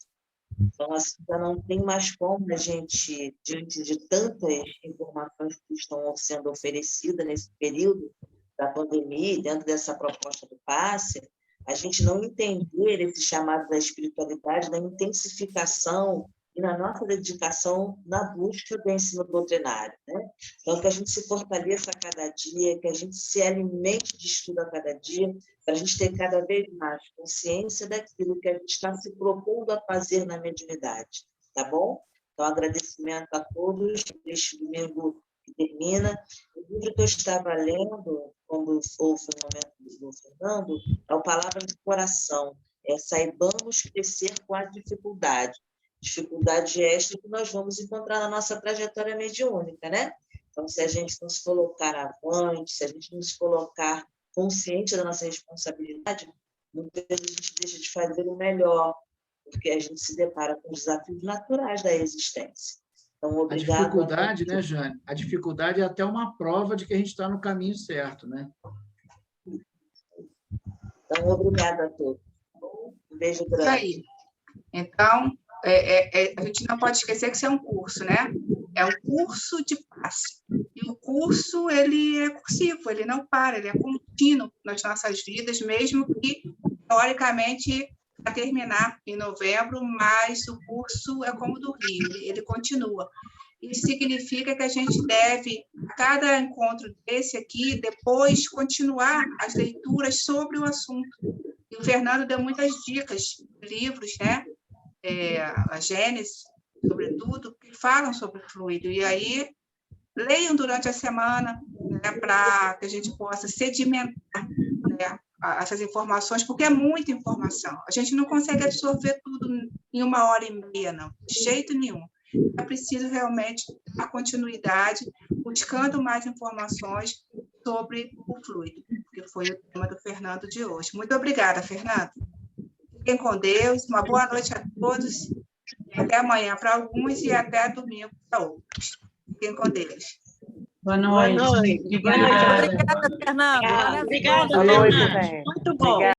Então, assim, já não tem mais como a gente, diante de tantas informações que estão sendo oferecidas nesse período da pandemia, dentro dessa proposta do passe, a gente não entender esse chamado da espiritualidade, da intensificação e na nossa dedicação na busca do ensino doutrinário, né? Então, que a gente se fortaleça a cada dia, que a gente se alimente de estudo a cada dia, para a gente ter cada vez mais consciência daquilo que a gente está se propondo a fazer na mediunidade, tá bom? Então, agradecimento a todos, neste domingo que termina. O livro que eu estava lendo, quando houve o momento do Fernando, é o Palavra do Coração, saibamos crescer com a dificuldade. Dificuldade esta que nós vamos encontrar na nossa trajetória mediúnica, né? Então, se a gente não se colocar avante, se a gente não se colocar consciente da nossa responsabilidade, muitas vezes a gente deixa de fazer o melhor, porque a gente se depara com os desafios naturais da existência. Então, obrigado. A dificuldade, né, Jane? A dificuldade é até uma prova de que a gente está no caminho certo, né? Então, obrigada a todos. Um beijo grande. Isso aí. Então, a gente não pode esquecer que isso é um curso, né? É um curso de passe. E o curso, ele é cursivo, ele não para, ele é contínuo nas nossas vidas, mesmo que, teoricamente, vai terminar em novembro, mas o curso é como do Rio, ele continua. Isso significa que a gente deve, a cada encontro desse aqui, depois continuar as leituras sobre o assunto. E o Fernando deu muitas dicas, livros, né? A Gênesis, sobretudo, que falam sobre o fluido. E aí, leiam durante a semana, né, para que a gente possa sedimentar, né, essas informações, porque é muita informação. A gente não consegue absorver tudo em 1h30, não, de jeito nenhum. É preciso realmente a continuidade, buscando mais informações sobre o fluido, que foi o tema do Fernando de hoje. Muito obrigada, Fernando. Fiquem com Deus, uma boa noite a todos, até amanhã para alguns e até domingo para outros. Fiquem com Deus. Boa noite. Boa noite. Obrigada, Fernando. Boa noite, muito bom.